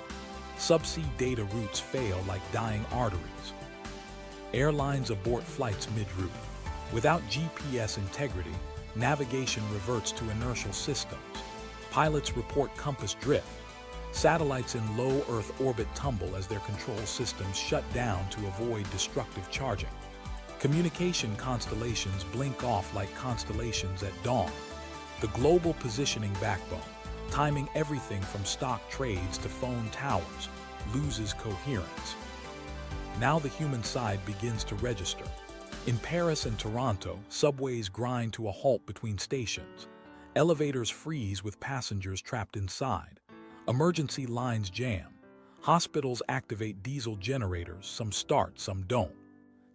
Subsea data routes fail like dying arteries. Airlines abort flights mid-route. Without GPS integrity, navigation reverts to inertial systems. Pilots report compass drift. Satellites in low Earth orbit tumble as their control systems shut down to avoid destructive charging. Communication constellations blink off like constellations at dawn. The global positioning backbone, timing everything from stock trades to phone towers, loses coherence. Now the human side begins to register. In Paris and Toronto, subways grind to a halt between stations. Elevators freeze with passengers trapped inside. Emergency lines jam. Hospitals activate diesel generators, some start, some don't.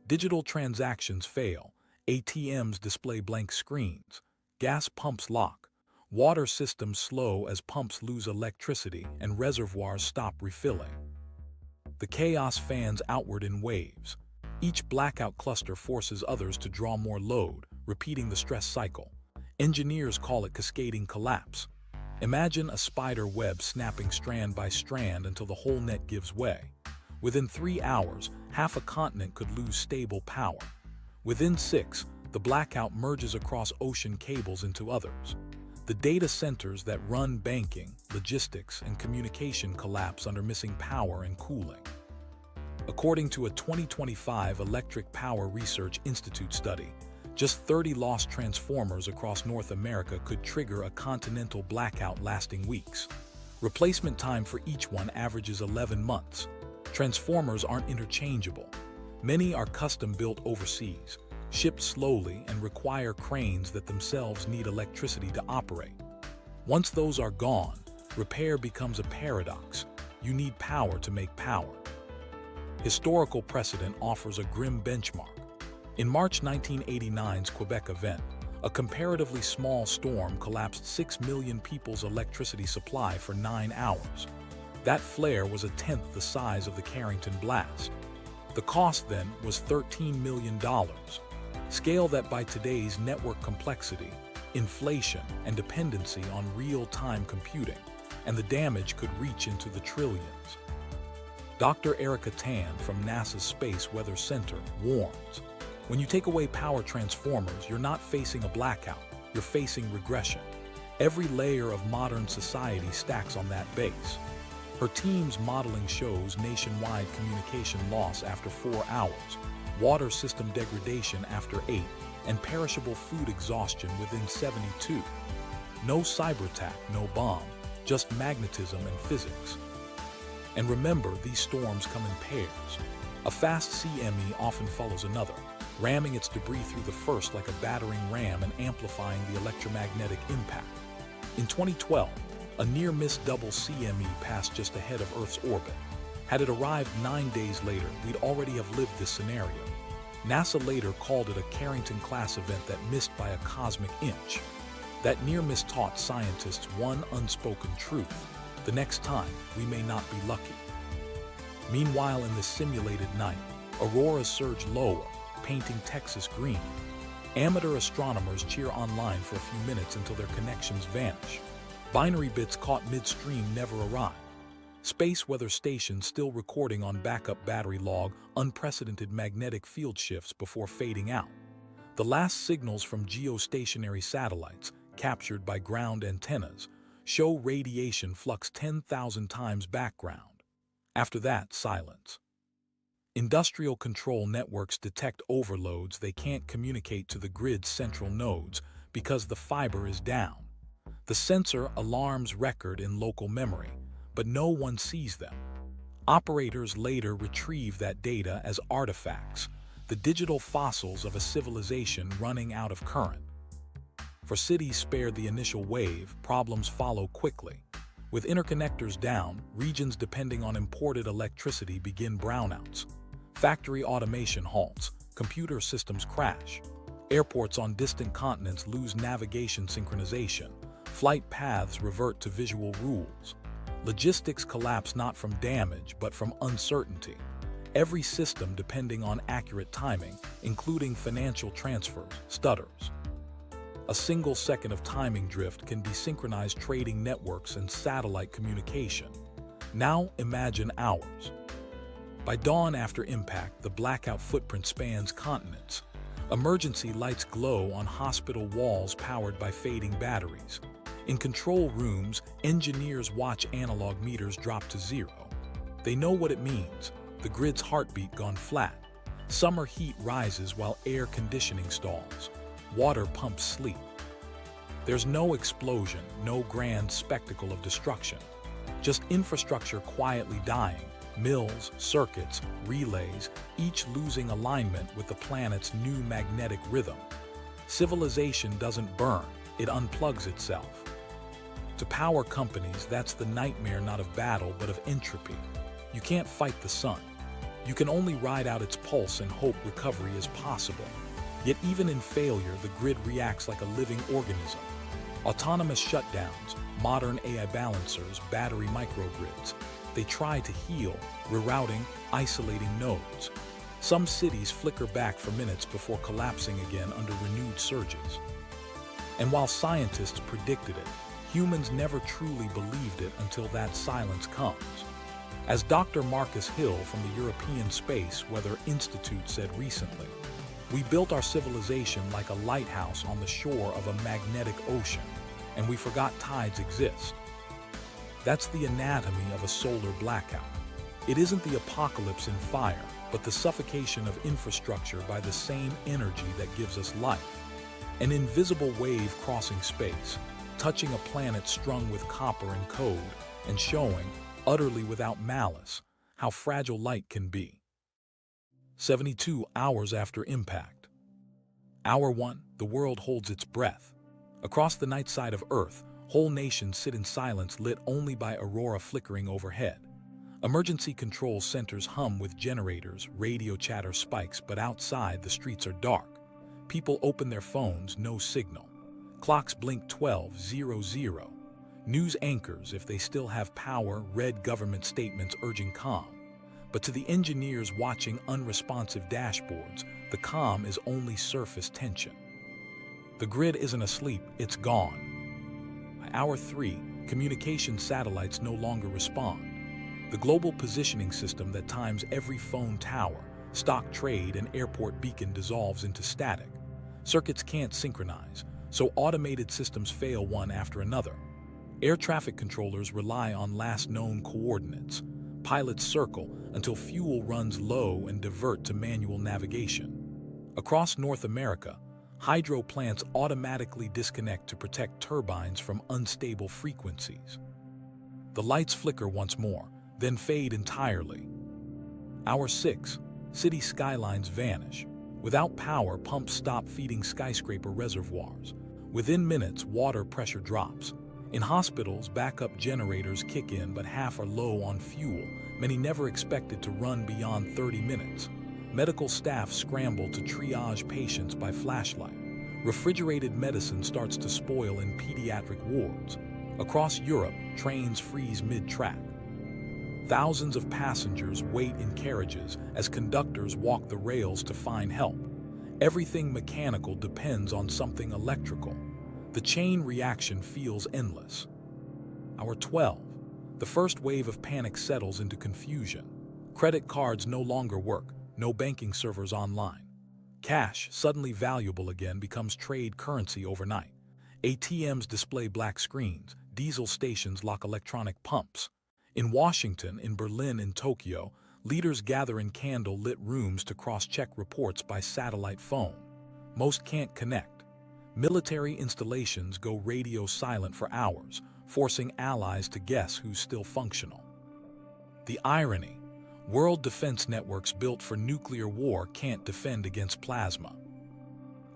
Digital transactions fail. ATMs display blank screens. Gas pumps lock. Water systems slow as pumps lose electricity and reservoirs stop refilling. The chaos fans outward in waves. Each blackout cluster forces others to draw more load, repeating the stress cycle. Engineers call it cascading collapse. Imagine a spider web snapping strand by strand until the whole net gives way. Within 3 hours, half a continent could lose stable power. Within 6, the blackout merges across ocean cables into others. The data centers that run banking, logistics, and communication collapse under missing power and cooling. According to a 2025 Electric Power Research Institute study, just 30 lost transformers across North America could trigger a continental blackout lasting weeks. Replacement time for each one averages 11 months. Transformers aren't interchangeable. Many are custom-built overseas, shipped slowly, and require cranes that themselves need electricity to operate. Once those are gone, repair becomes a paradox. You need power to make power. Historical precedent offers a grim benchmark. In March 1989's Quebec event, a comparatively small storm collapsed 6 million people's electricity supply for 9 hours. That flare was 1/10 the size of the Carrington blast. The cost then was $13 million. Scale that by today's network complexity, inflation, and dependency on real-time computing, and the damage could reach into the trillions. Dr. Erica Tan from NASA's Space Weather Center warns, when you take away power transformers, you're not facing a blackout, you're facing regression. Every layer of modern society stacks on that base. Her team's modeling shows nationwide communication loss after 4 hours, water system degradation after 8, and perishable food exhaustion within 72. No cyber attack, no bomb, just magnetism and physics. And remember, these storms come in pairs. A fast CME often follows another, ramming its debris through the first like a battering ram and amplifying the electromagnetic impact. In 2012, a near-miss double CME passed just ahead of Earth's orbit. Had it arrived 9 days later, we'd already have lived this scenario. NASA later called it a Carrington-class event that missed by a cosmic inch. That near-miss taught scientists one unspoken truth: the next time, we may not be lucky. Meanwhile, in this simulated night, auroras surge lower, painting Texas green. Amateur astronomers cheer online for a few minutes until their connections vanish. Binary bits caught midstream never arrive. Space weather stations still recording on backup battery log unprecedented magnetic field shifts before fading out. The last signals from geostationary satellites, captured by ground antennas, show radiation flux 10,000 times background. After that, silence. Industrial control networks detect overloads they can't communicate to the grid's central nodes because the fiber is down. The sensor alarms record in local memory, but no one sees them. Operators later retrieve that data as artifacts, the digital fossils of a civilization running out of current. For cities spared the initial wave, problems follow quickly. With interconnectors down, regions depending on imported electricity begin brownouts. Factory automation halts, computer systems crash. Airports on distant continents lose navigation synchronization. Flight paths revert to visual rules. Logistics collapse not from damage, but from uncertainty. Every system depending on accurate timing, including financial transfers, stutters. A single second of timing drift can desynchronize trading networks and satellite communication. Now imagine hours. By dawn after impact, the blackout footprint spans continents. Emergency lights glow on hospital walls powered by fading batteries. In control rooms, engineers watch analog meters drop to zero. They know what it means: the grid's heartbeat gone flat. Summer heat rises while air conditioning stalls. Water pumps sleep. There's no explosion, no grand spectacle of destruction. Just infrastructure quietly dying. Mills, circuits, relays, each losing alignment with the planet's new magnetic rhythm. Civilization doesn't burn, it unplugs itself. To power companies, that's the nightmare not of battle but of entropy. You can't fight the sun. You can only ride out its pulse and hope recovery is possible. Yet even in failure, the grid reacts like a living organism. Autonomous shutdowns, modern AI balancers, battery microgrids. They try to heal, rerouting, isolating nodes. Some cities flicker back for minutes before collapsing again under renewed surges. And while scientists predicted it, humans never truly believed it until that silence comes. As Dr. Marcus Hill from the European Space Weather Institute said recently, "We built our civilization like a lighthouse on the shore of a magnetic ocean, and we forgot tides exist." That's the anatomy of a solar blackout. It isn't the apocalypse in fire, but the suffocation of infrastructure by the same energy that gives us life. An invisible wave crossing space, touching a planet strung with copper and code, and showing, utterly without malice, how fragile light can be. 72 hours after impact. Hour 1, the world holds its breath. Across the night side of Earth, whole nations sit in silence lit only by aurora flickering overhead. Emergency control centers hum with generators, radio chatter spikes, but outside the streets are dark. People open their phones, no signal. Clocks blink 12:00. News anchors, if they still have power, read government statements urging calm. But to the engineers watching unresponsive dashboards, the calm is only surface tension. The grid isn't asleep, it's gone. By hour 3, communication satellites no longer respond. The global positioning system that times every phone tower, stock trade, and airport beacon dissolves into static. Circuits can't synchronize, so automated systems fail one after another. Air traffic controllers rely on last known coordinates. Pilots circle until fuel runs low and divert to manual navigation. Across North America, hydro plants automatically disconnect to protect turbines from unstable frequencies. The lights flicker once more, then fade entirely. Hour 6, city skylines vanish. Without power, pumps stop feeding skyscraper reservoirs. Within minutes, water pressure drops. In hospitals, backup generators kick in, but half are low on fuel. Many never expected to run beyond 30 minutes. Medical staff scramble to triage patients by flashlight. Refrigerated medicine starts to spoil in pediatric wards. Across Europe, trains freeze mid-track. Thousands of passengers wait in carriages as conductors walk the rails to find help. Everything mechanical depends on something electrical. The chain reaction feels endless. Hour 12. The first wave of panic settles into confusion. Credit cards no longer work, no banking servers online. Cash, suddenly valuable again, becomes trade currency overnight. ATMs display black screens, diesel stations lock electronic pumps. In Washington, in Berlin, in Tokyo, leaders gather in candle-lit rooms to cross-check reports by satellite phone. Most can't connect. Military installations go radio silent for hours, forcing allies to guess who's still functional. The irony: world defense networks built for nuclear war can't defend against plasma.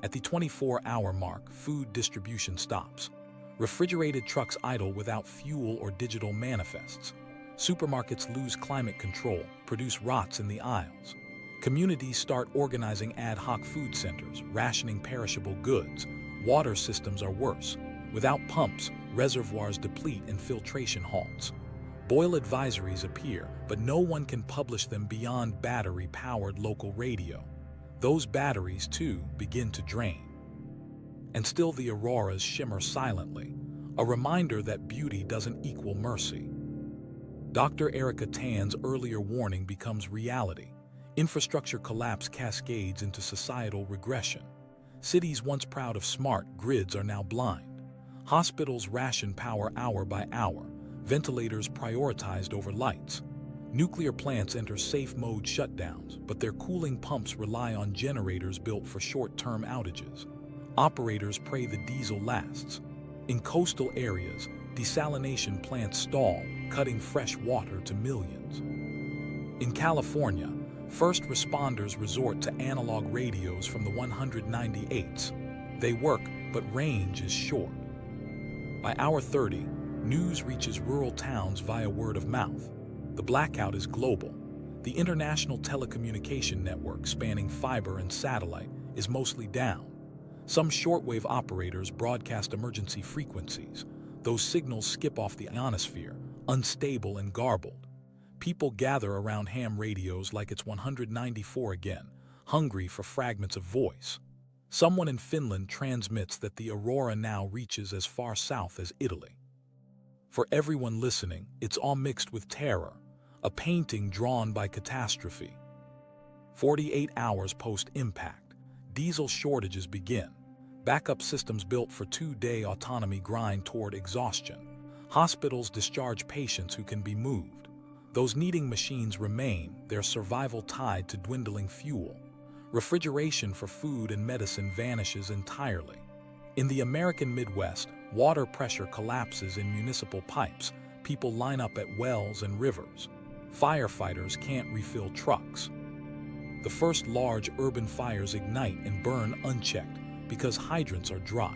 At the 24-hour mark, food distribution stops. Refrigerated trucks idle without fuel or digital manifests. Supermarkets lose climate control, produce rots in the aisles. Communities start organizing ad hoc food centers, rationing perishable goods. Water systems are worse. Without pumps, reservoirs deplete and filtration halts. Boil advisories appear, but no one can publish them beyond battery-powered local radio. Those batteries, too, begin to drain. And still the auroras shimmer silently, a reminder that beauty doesn't equal mercy. Dr. Erica Tan's earlier warning becomes reality. Infrastructure collapse cascades into societal regression. Cities once proud of smart grids are now blind. Hospitals ration power hour by hour. Ventilators prioritized over lights. Nuclear plants enter safe mode shutdowns, but their cooling pumps rely on generators built for short-term outages. Operators pray the diesel lasts. In coastal areas, desalination plants stall, cutting fresh water to millions. In California, first responders resort to analog radios from the 198s. They work, but range is short. By hour 30, news reaches rural towns via word of mouth. The blackout is global. The international telecommunication network spanning fiber and satellite is mostly down. Some shortwave operators broadcast emergency frequencies. Those signals skip off the ionosphere, unstable and garbled. People gather around ham radios like it's 194 again, hungry for fragments of voice. Someone in Finland transmits that the aurora now reaches as far south as Italy. For everyone listening, it's all mixed with terror, a painting drawn by catastrophe. 48 hours post-impact, diesel shortages begin. Backup systems built for 2-day autonomy grind toward exhaustion. Hospitals discharge patients who can be moved. Those needing machines remain, their survival tied to dwindling fuel. Refrigeration for food and medicine vanishes entirely. In the American Midwest, water pressure collapses in municipal pipes. People line up at wells and rivers. Firefighters can't refill trucks. The first large urban fires ignite and burn unchecked because hydrants are dry.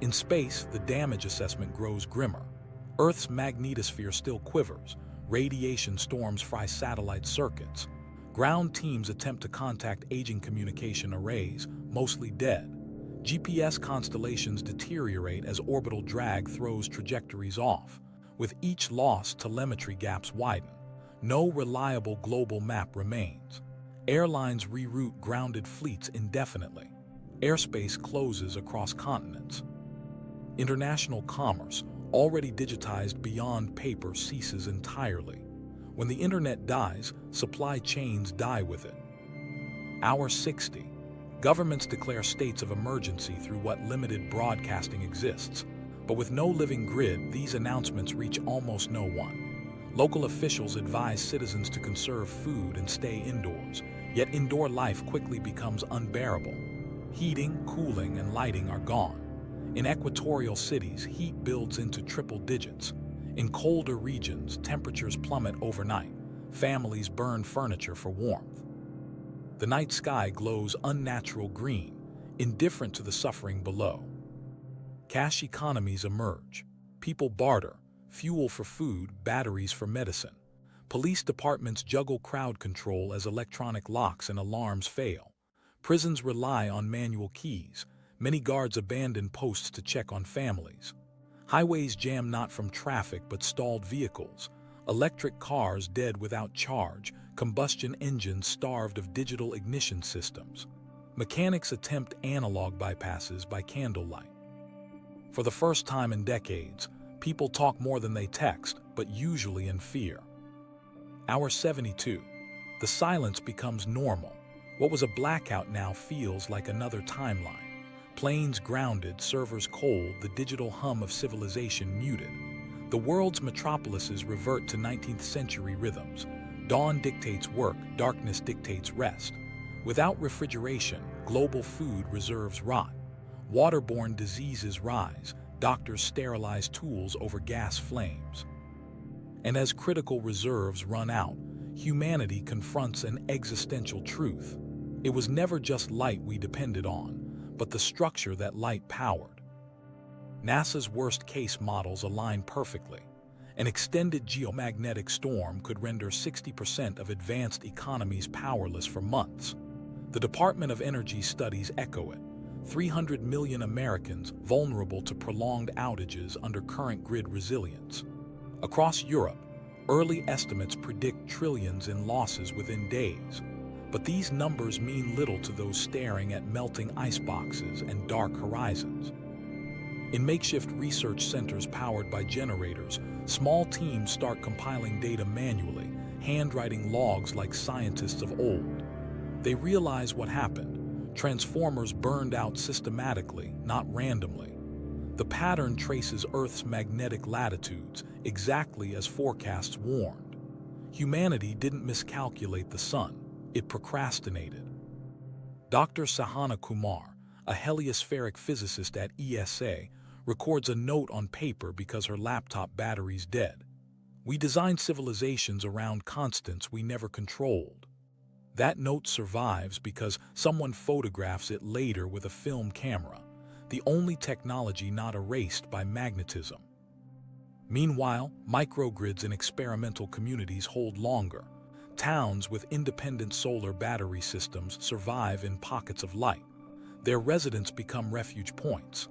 In space, the damage assessment grows grimmer. Earth's magnetosphere still quivers. Radiation storms fry satellite circuits. Ground teams attempt to contact aging communication arrays, mostly dead. GPS constellations deteriorate as orbital drag throws trajectories off. With each loss, telemetry gaps widen. No reliable global map remains. Airlines reroute grounded fleets indefinitely. Airspace closes across continents. International commerce, already digitized beyond paper, ceases entirely. When the internet dies, supply chains die with it. Hour 60. Governments declare states of emergency through what limited broadcasting exists. But with no living grid, these announcements reach almost no one. Local officials advise citizens to conserve food and stay indoors, yet indoor life quickly becomes unbearable. Heating, cooling, and lighting are gone. In equatorial cities, heat builds into triple digits. In colder regions, temperatures plummet overnight. Families burn furniture for warmth. The night sky glows unnatural green, indifferent to the suffering below. Cash economies emerge. People barter, fuel for food, batteries for medicine. Police departments juggle crowd control as electronic locks and alarms fail. Prisons rely on manual keys. Many guards abandon posts to check on families. Highways jam not from traffic but stalled vehicles. Electric cars dead without charge. Combustion engines starved of digital ignition systems. Mechanics attempt analog bypasses by candlelight. For the first time in decades, people talk more than they text, but usually in fear. Hour 72. The silence becomes normal. What was a blackout now feels like another timeline. Planes grounded, servers cold, the digital hum of civilization muted. The world's metropolises revert to 19th century rhythms. Dawn dictates work, darkness dictates rest. Without refrigeration, global food reserves rot. Waterborne diseases rise. Doctors sterilize tools over gas flames. And as critical reserves run out, humanity confronts an existential truth. It was never just light we depended on, but the structure that light powered. NASA's worst-case models align perfectly. An extended geomagnetic storm could render 60% of advanced economies powerless for months. The Department of Energy studies echo it. 300 million Americans vulnerable to prolonged outages under current grid resilience. Across Europe, early estimates predict trillions in losses within days. But these numbers mean little to those staring at melting iceboxes and dark horizons. In makeshift research centers powered by generators, small teams start compiling data manually, handwriting logs like scientists of old. They realize what happened. Transformers burned out systematically, not randomly. The pattern traces Earth's magnetic latitudes, exactly as forecasts warned. Humanity didn't miscalculate the sun, it procrastinated. Dr. Sahana Kumar, a heliospheric physicist at ESA, records a note on paper because her laptop battery's dead. We designed civilizations around constants we never controlled. That note survives because someone photographs it later with a film camera, the only technology not erased by magnetism. Meanwhile, microgrids in experimental communities hold longer. Towns with independent solar battery systems survive in pockets of light. Their residents become refuge points.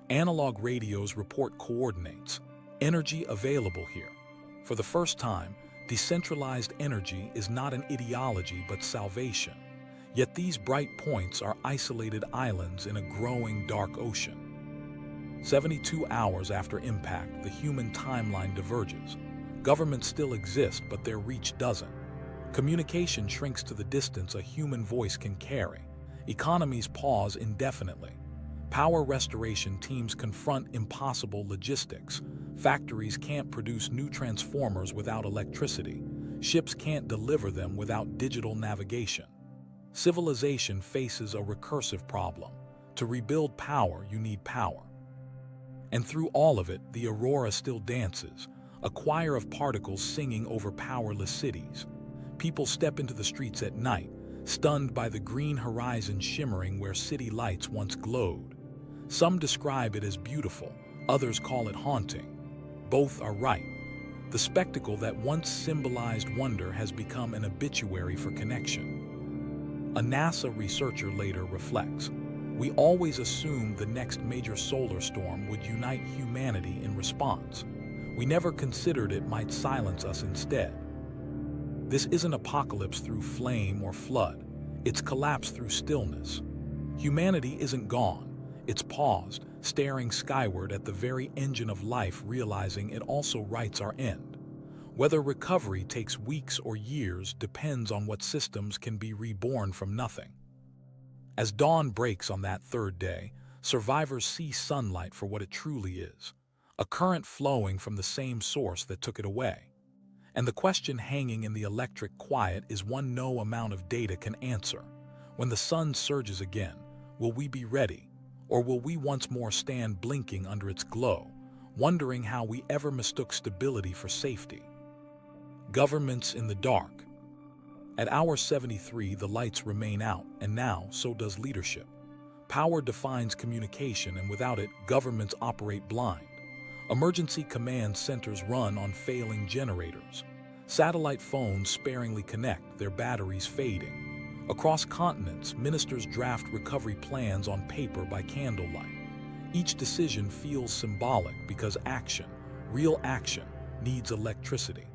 Analog radios report coordinates. Energy available here. For the first time, decentralized energy is not an ideology but salvation. Yet these bright points are isolated islands in a growing dark ocean. 72 hours after impact, the human timeline diverges. Governments still exist, but their reach doesn't. Communication shrinks to the distance a human voice can carry. Economies pause indefinitely. Power restoration teams confront impossible logistics. Factories can't produce new transformers without electricity. Ships can't deliver them without digital navigation. Civilization faces a recursive problem. To rebuild power, you need power. And through all of it, the aurora still dances, a choir of particles singing over powerless cities. People step into the streets at night, stunned by the green horizon shimmering where city lights once glowed. Some describe it as beautiful, others call it haunting. Both are right. The spectacle that once symbolized wonder has become an obituary for connection. A NASA researcher later reflects, "We always assumed the next major solar storm would unite humanity in response. We never considered it might silence us instead." This isn't apocalypse through flame or flood. It's collapse through stillness. Humanity isn't gone. It's paused, staring skyward at the very engine of life, realizing it also writes our end. Whether recovery takes weeks or years depends on what systems can be reborn from nothing. As dawn breaks on that third day, survivors see sunlight for what it truly is, a current flowing from the same source that took it away. And the question hanging in the electric quiet is one no amount of data can answer. When the sun surges again, will we be ready? Or will we once more stand blinking under its glow, wondering how we ever mistook stability for safety? Governments in the dark. At hour 73, the lights remain out, and now so does leadership. Power defines communication, and without it, governments operate blind. Emergency command centers run on failing generators. Satellite phones sparingly connect, their batteries fading. Across continents, ministers draft recovery plans on paper by candlelight. Each decision feels symbolic because action, real action, needs electricity.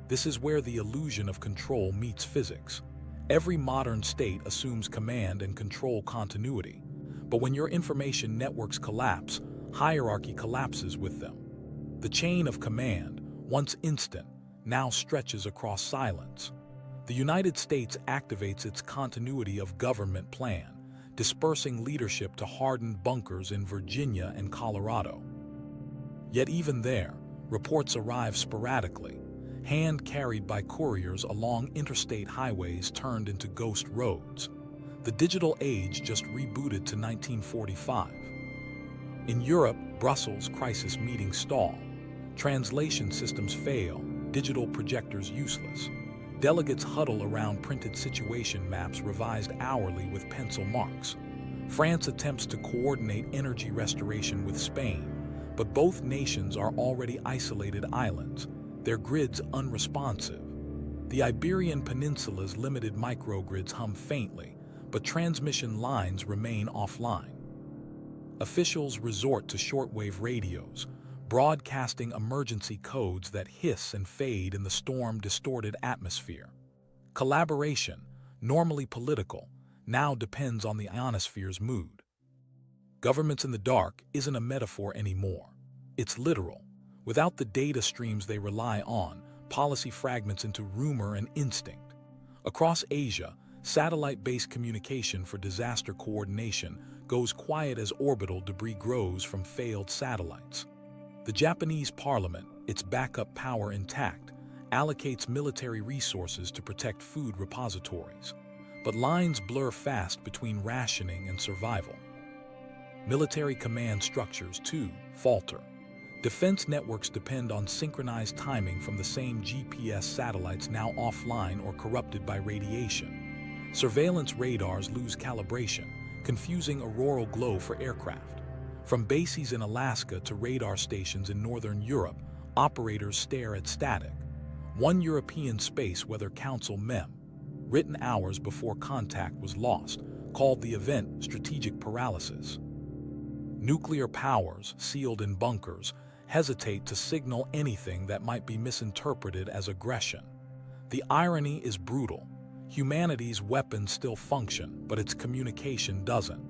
This is where the illusion of control meets physics. Every modern state assumes command and control continuity. But when your information networks collapse, hierarchy collapses with them. The chain of command, once instant, now stretches across silence. The United States activates its continuity of government plan, dispersing leadership to hardened bunkers in Virginia and Colorado. Yet even there, reports arrive sporadically, hand-carried by couriers along interstate highways turned into ghost roads. The digital age just rebooted to 1945. In Europe, Brussels crisis meetings stall. Translation systems fail, digital projectors useless. Delegates huddle around printed situation maps revised hourly with pencil marks. France attempts to coordinate energy restoration with Spain, but both nations are already isolated islands, their grids unresponsive. The Iberian Peninsula's limited microgrids hum faintly, but transmission lines remain offline. Officials resort to shortwave radios, broadcasting emergency codes that hiss and fade in the storm-distorted atmosphere. Collaboration, normally political, now depends on the ionosphere's mood. Governments in the dark isn't a metaphor anymore. It's literal. Without the data streams they rely on, policy fragments into rumor and instinct. Across Asia, satellite-based communication for disaster coordination goes quiet as orbital debris grows from failed satellites. The Japanese parliament, its backup power intact, allocates military resources to protect food repositories. But lines blur fast between rationing and survival. Military command structures, too, falter. Defense networks depend on synchronized timing from the same GPS satellites now offline or corrupted by radiation. Surveillance radars lose calibration, confusing auroral glow for aircraft. From bases in Alaska to radar stations in northern Europe, operators stare at static. One European Space Weather Council mem, written hours before contact was lost, called the event strategic paralysis. Nuclear powers, sealed in bunkers, hesitate to signal anything that might be misinterpreted as aggression. The irony is brutal. Humanity's weapons still function, but its communication doesn't.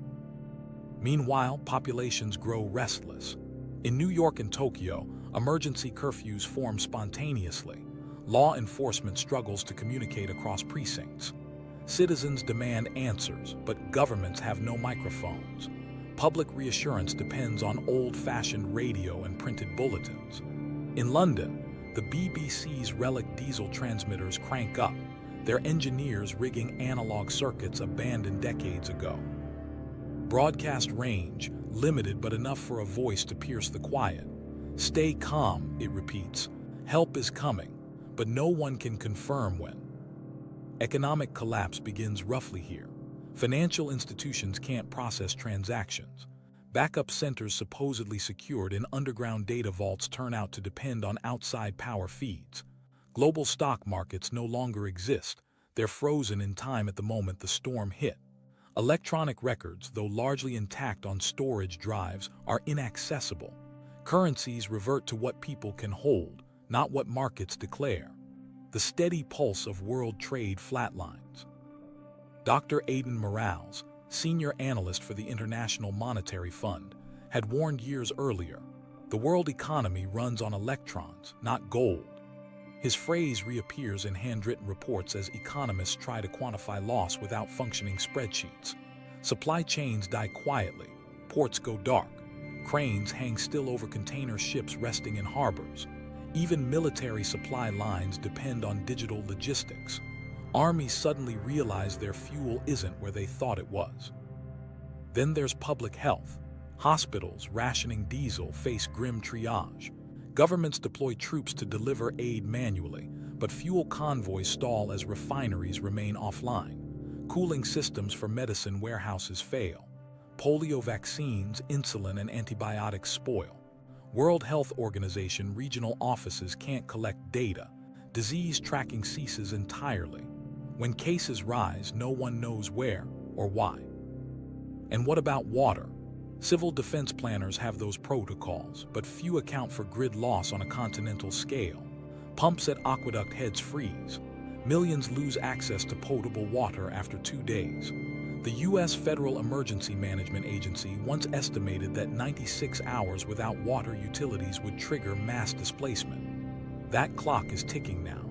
Meanwhile, populations grow restless. In New York and Tokyo, emergency curfews form spontaneously. Law enforcement struggles to communicate across precincts. Citizens demand answers, but governments have no microphones. Public reassurance depends on old-fashioned radio and printed bulletins. In London, the BBC's relic diesel transmitters crank up, their engineers rigging analog circuits abandoned decades ago. Broadcast range, limited but enough for a voice to pierce the quiet. Stay calm, it repeats. Help is coming, but no one can confirm when. Economic collapse begins roughly here. Financial institutions can't process transactions. Backup centers supposedly secured in underground data vaults turn out to depend on outside power feeds. Global stock markets no longer exist. They're frozen in time at the moment the storm hit. Electronic records, though largely intact on storage drives, are inaccessible. Currencies revert to what people can hold, not what markets declare. The steady pulse of world trade flatlines. Dr. Aidan Morales, senior analyst for the International Monetary Fund, had warned years earlier, the world economy runs on electrons, not gold. His phrase reappears in handwritten reports as economists try to quantify loss without functioning spreadsheets. Supply chains die quietly, ports go dark, cranes hang still over container ships resting in harbors. Even military supply lines depend on digital logistics. Armies suddenly realize their fuel isn't where they thought it was. Then there's public health. Hospitals rationing diesel face grim triage. Governments deploy troops to deliver aid manually, but fuel convoys stall as refineries remain offline. Cooling systems for medicine warehouses fail. Polio vaccines, insulin, and antibiotics spoil. World Health Organization regional offices can't collect data. Disease tracking ceases entirely. When cases rise, no one knows where or why. And what about water? Civil defense planners have those protocols, but few account for grid loss on a continental scale. Pumps at aqueduct heads freeze. Millions lose access to potable water after 2 days. The U.S. Federal Emergency Management Agency once estimated that 96 hours without water utilities would trigger mass displacement. That clock is ticking now.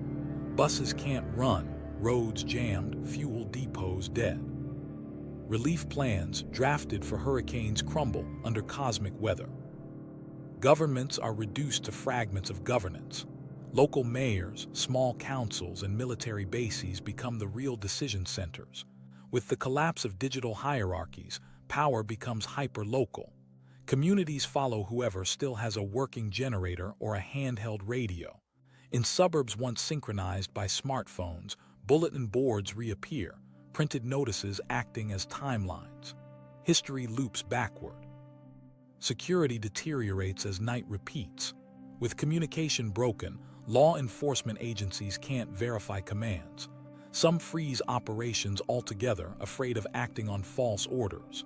Buses can't run, roads jammed, fuel depots dead. Relief plans drafted for hurricanes crumble under cosmic weather. Governments are reduced to fragments of governance. Local mayors, small councils, and military bases become the real decision centers. With the collapse of digital hierarchies, power becomes hyper-local. Communities follow whoever still has a working generator or a handheld radio. In suburbs once synchronized by smartphones, bulletin boards reappear, printed notices acting as timelines. History loops backward. Security deteriorates as night repeats. With communication broken, law enforcement agencies can't verify commands. Some freeze operations altogether, afraid of acting on false orders.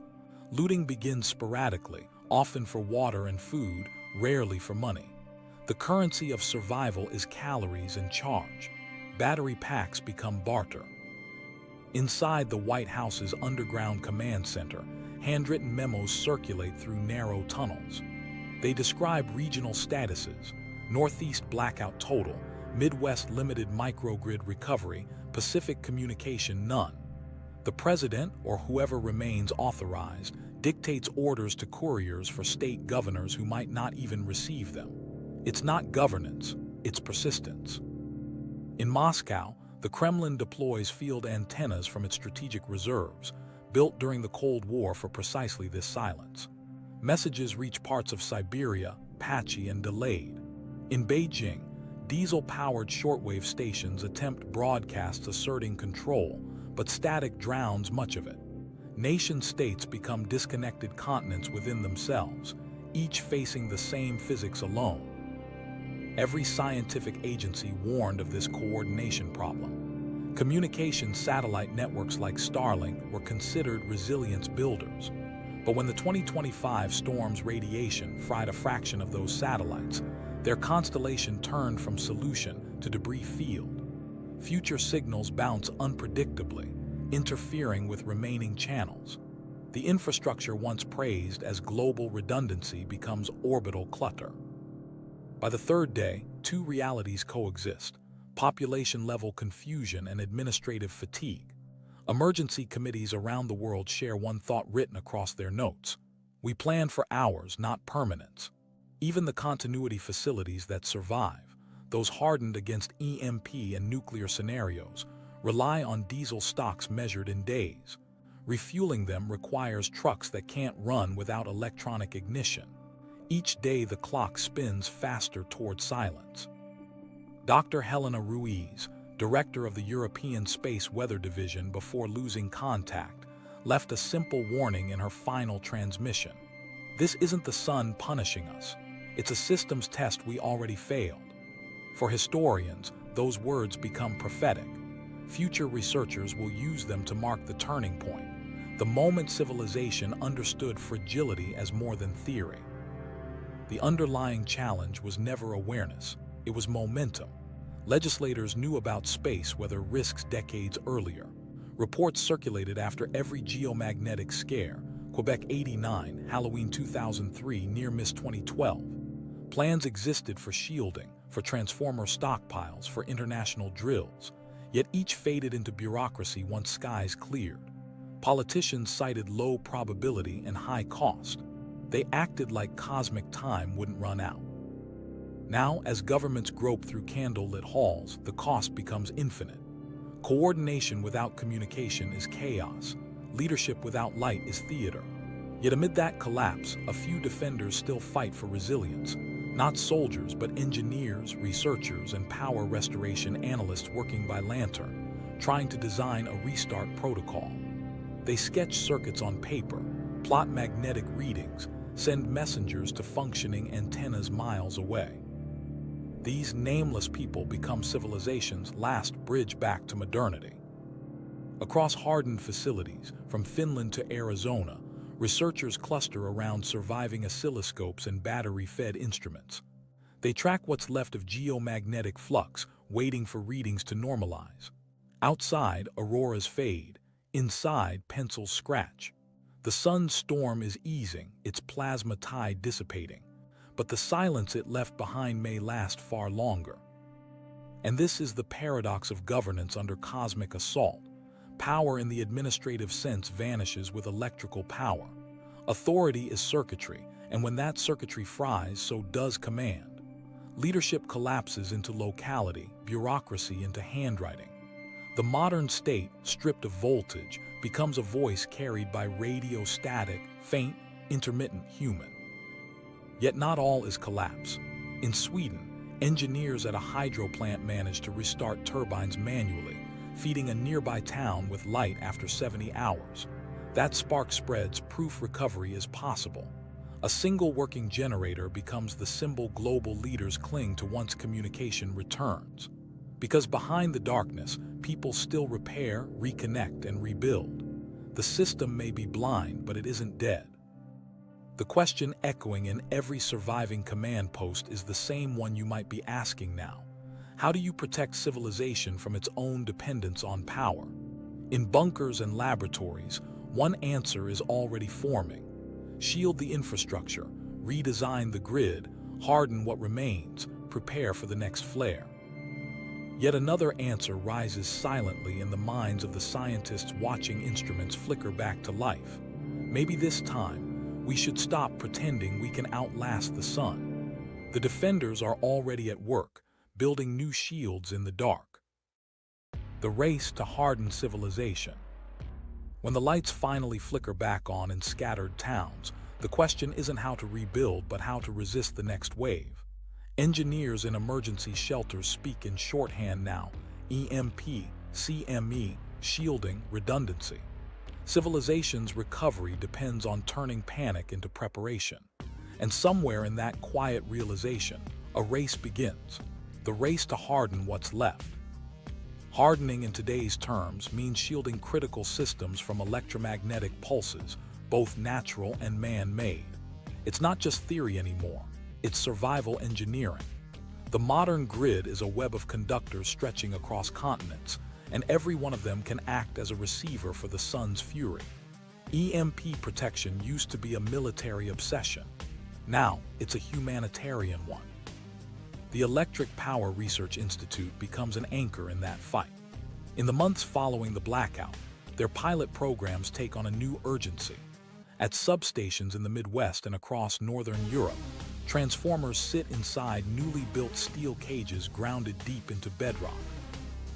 Looting begins sporadically, often for water and food, rarely for money. The currency of survival is calories and charge. Battery packs become barter. Inside the White House's underground command center, handwritten memos circulate through narrow tunnels. They describe regional statuses: Northeast blackout total, Midwest limited microgrid recovery, Pacific communication none. The president, or whoever remains authorized, dictates orders to couriers for state governors who might not even receive them. It's not governance, it's persistence. In Moscow, the Kremlin deploys field antennas from its strategic reserves, built during the Cold War for precisely this silence. Messages reach parts of Siberia, patchy and delayed. In Beijing, diesel-powered shortwave stations attempt broadcasts asserting control, but static drowns much of it. Nation-states become disconnected continents within themselves, each facing the same physics alone. Every scientific agency warned of this coordination problem. Communication satellite networks like Starlink were considered resilience builders. But when the 2025 storm's radiation fried a fraction of those satellites, their constellation turned from solution to debris field. Future signals bounce unpredictably, interfering with remaining channels. The infrastructure once praised as global redundancy becomes orbital clutter. By the third day, two realities coexist: population-level confusion and administrative fatigue. Emergency committees around the world share one thought written across their notes: we plan for hours, not permanence. Even the continuity facilities that survive, those hardened against EMP and nuclear scenarios, rely on diesel stocks measured in days. Refueling them requires trucks that can't run without electronic ignition. Each day the clock spins faster toward silence. Dr. Helena Ruiz, director of the European Space Weather Division before losing contact, left a simple warning in her final transmission. This isn't the sun punishing us. It's a systems test we already failed. For historians, those words become prophetic. Future researchers will use them to mark the turning point, the moment civilization understood fragility as more than theory. The underlying challenge was never awareness, it was momentum. Legislators knew about space weather risks decades earlier. Reports circulated after every geomagnetic scare, Quebec '89, Halloween 2003, near miss 2012. Plans existed for shielding, for transformer stockpiles, for international drills, yet each faded into bureaucracy once skies cleared. Politicians cited low probability and high cost. They acted like cosmic time wouldn't run out. Now, as governments grope through candlelit halls, the cost becomes infinite. Coordination without communication is chaos. Leadership without light is theater. Yet amid that collapse, a few defenders still fight for resilience. Not soldiers, but engineers, researchers, and power restoration analysts working by lantern, trying to design a restart protocol. They sketch circuits on paper, plot magnetic readings, send messengers to functioning antennas miles away. These nameless people become civilization's last bridge back to modernity. Across hardened facilities, from Finland to Arizona, researchers cluster around surviving oscilloscopes and battery-fed instruments. They track what's left of geomagnetic flux, waiting for readings to normalize. Outside, auroras fade. Inside, pencils scratch. The sun's storm is easing, its plasma tide dissipating. But the silence it left behind may last far longer. And this is the paradox of governance under cosmic assault. Power in the administrative sense vanishes with electrical power. Authority is circuitry, and when that circuitry fries, so does command. Leadership collapses into locality, bureaucracy into handwriting. The modern state, stripped of voltage, becomes a voice carried by radio-static, faint, intermittent human. Yet not all is collapse. In Sweden, engineers at a hydro plant managed to restart turbines manually, feeding a nearby town with light after 70 hours. That spark spreads proof recovery is possible. A single working generator becomes the symbol global leaders cling to once communication returns. Because behind the darkness, people still repair, reconnect, and rebuild. The system may be blind, but it isn't dead. The question echoing in every surviving command post is the same one you might be asking now. How do you protect civilization from its own dependence on power? In bunkers and laboratories, one answer is already forming. Shield the infrastructure, redesign the grid, harden what remains, prepare for the next flare. Yet another answer rises silently in the minds of the scientists watching instruments flicker back to life. Maybe this time, we should stop pretending we can outlast the sun. The defenders are already at work, building new shields in the dark. The race to harden civilization. When the lights finally flicker back on in scattered towns, the question isn't how to rebuild, but how to resist the next wave. Engineers in emergency shelters speak in shorthand now: EMP, CME, shielding, redundancy. Civilization's recovery depends on turning panic into preparation. And somewhere in that quiet realization, a race begins. The race to harden what's left. Hardening in today's terms means shielding critical systems from electromagnetic pulses, both natural and man-made. It's not just theory anymore. It's survival engineering. The modern grid is a web of conductors stretching across continents, and every one of them can act as a receiver for the sun's fury. EMP protection used to be a military obsession. Now, it's a humanitarian one. The Electric Power Research Institute becomes an anchor in that fight. In the months following the blackout, their pilot programs take on a new urgency. At substations in the Midwest and across Northern Europe, transformers sit inside newly built steel cages grounded deep into bedrock.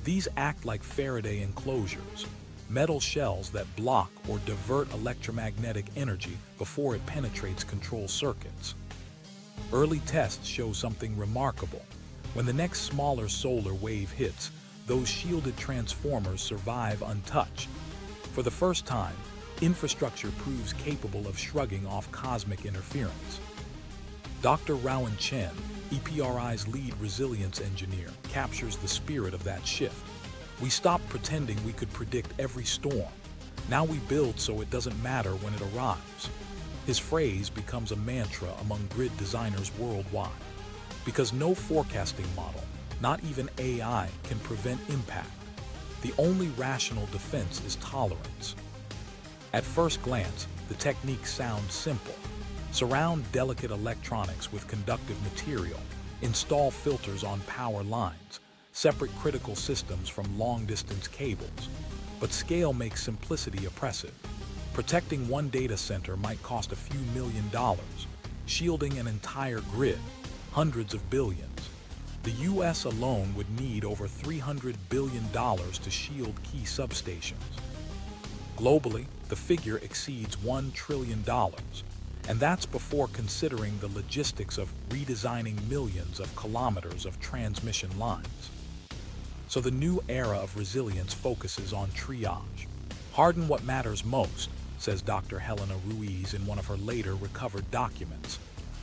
These act like Faraday enclosures, metal shells that block or divert electromagnetic energy before it penetrates control circuits. Early tests show something remarkable. When the next smaller solar wave hits, those shielded transformers survive untouched. For the first time, infrastructure proves capable of shrugging off cosmic interference. Dr. Rowan Chen, EPRI's lead resilience engineer, captures the spirit of that shift. We stopped pretending we could predict every storm. Now we build so it doesn't matter when it arrives. His phrase becomes a mantra among grid designers worldwide. Because no forecasting model, not even AI, can prevent impact. The only rational defense is tolerance. At first glance, the technique sounds simple. Surround delicate electronics with conductive material, install filters on power lines, separate critical systems from long-distance cables. But scale makes simplicity oppressive. Protecting one data center might cost a few $1 million. Shielding an entire grid, hundreds of billions. The US alone would need over $300 billion to shield key substations. Globally, the figure exceeds $1 trillion, and that's before considering the logistics of redesigning millions of kilometers of transmission lines. So the new era of resilience focuses on triage. Harden what matters most, says Dr. Helena Ruiz in one of her later recovered documents.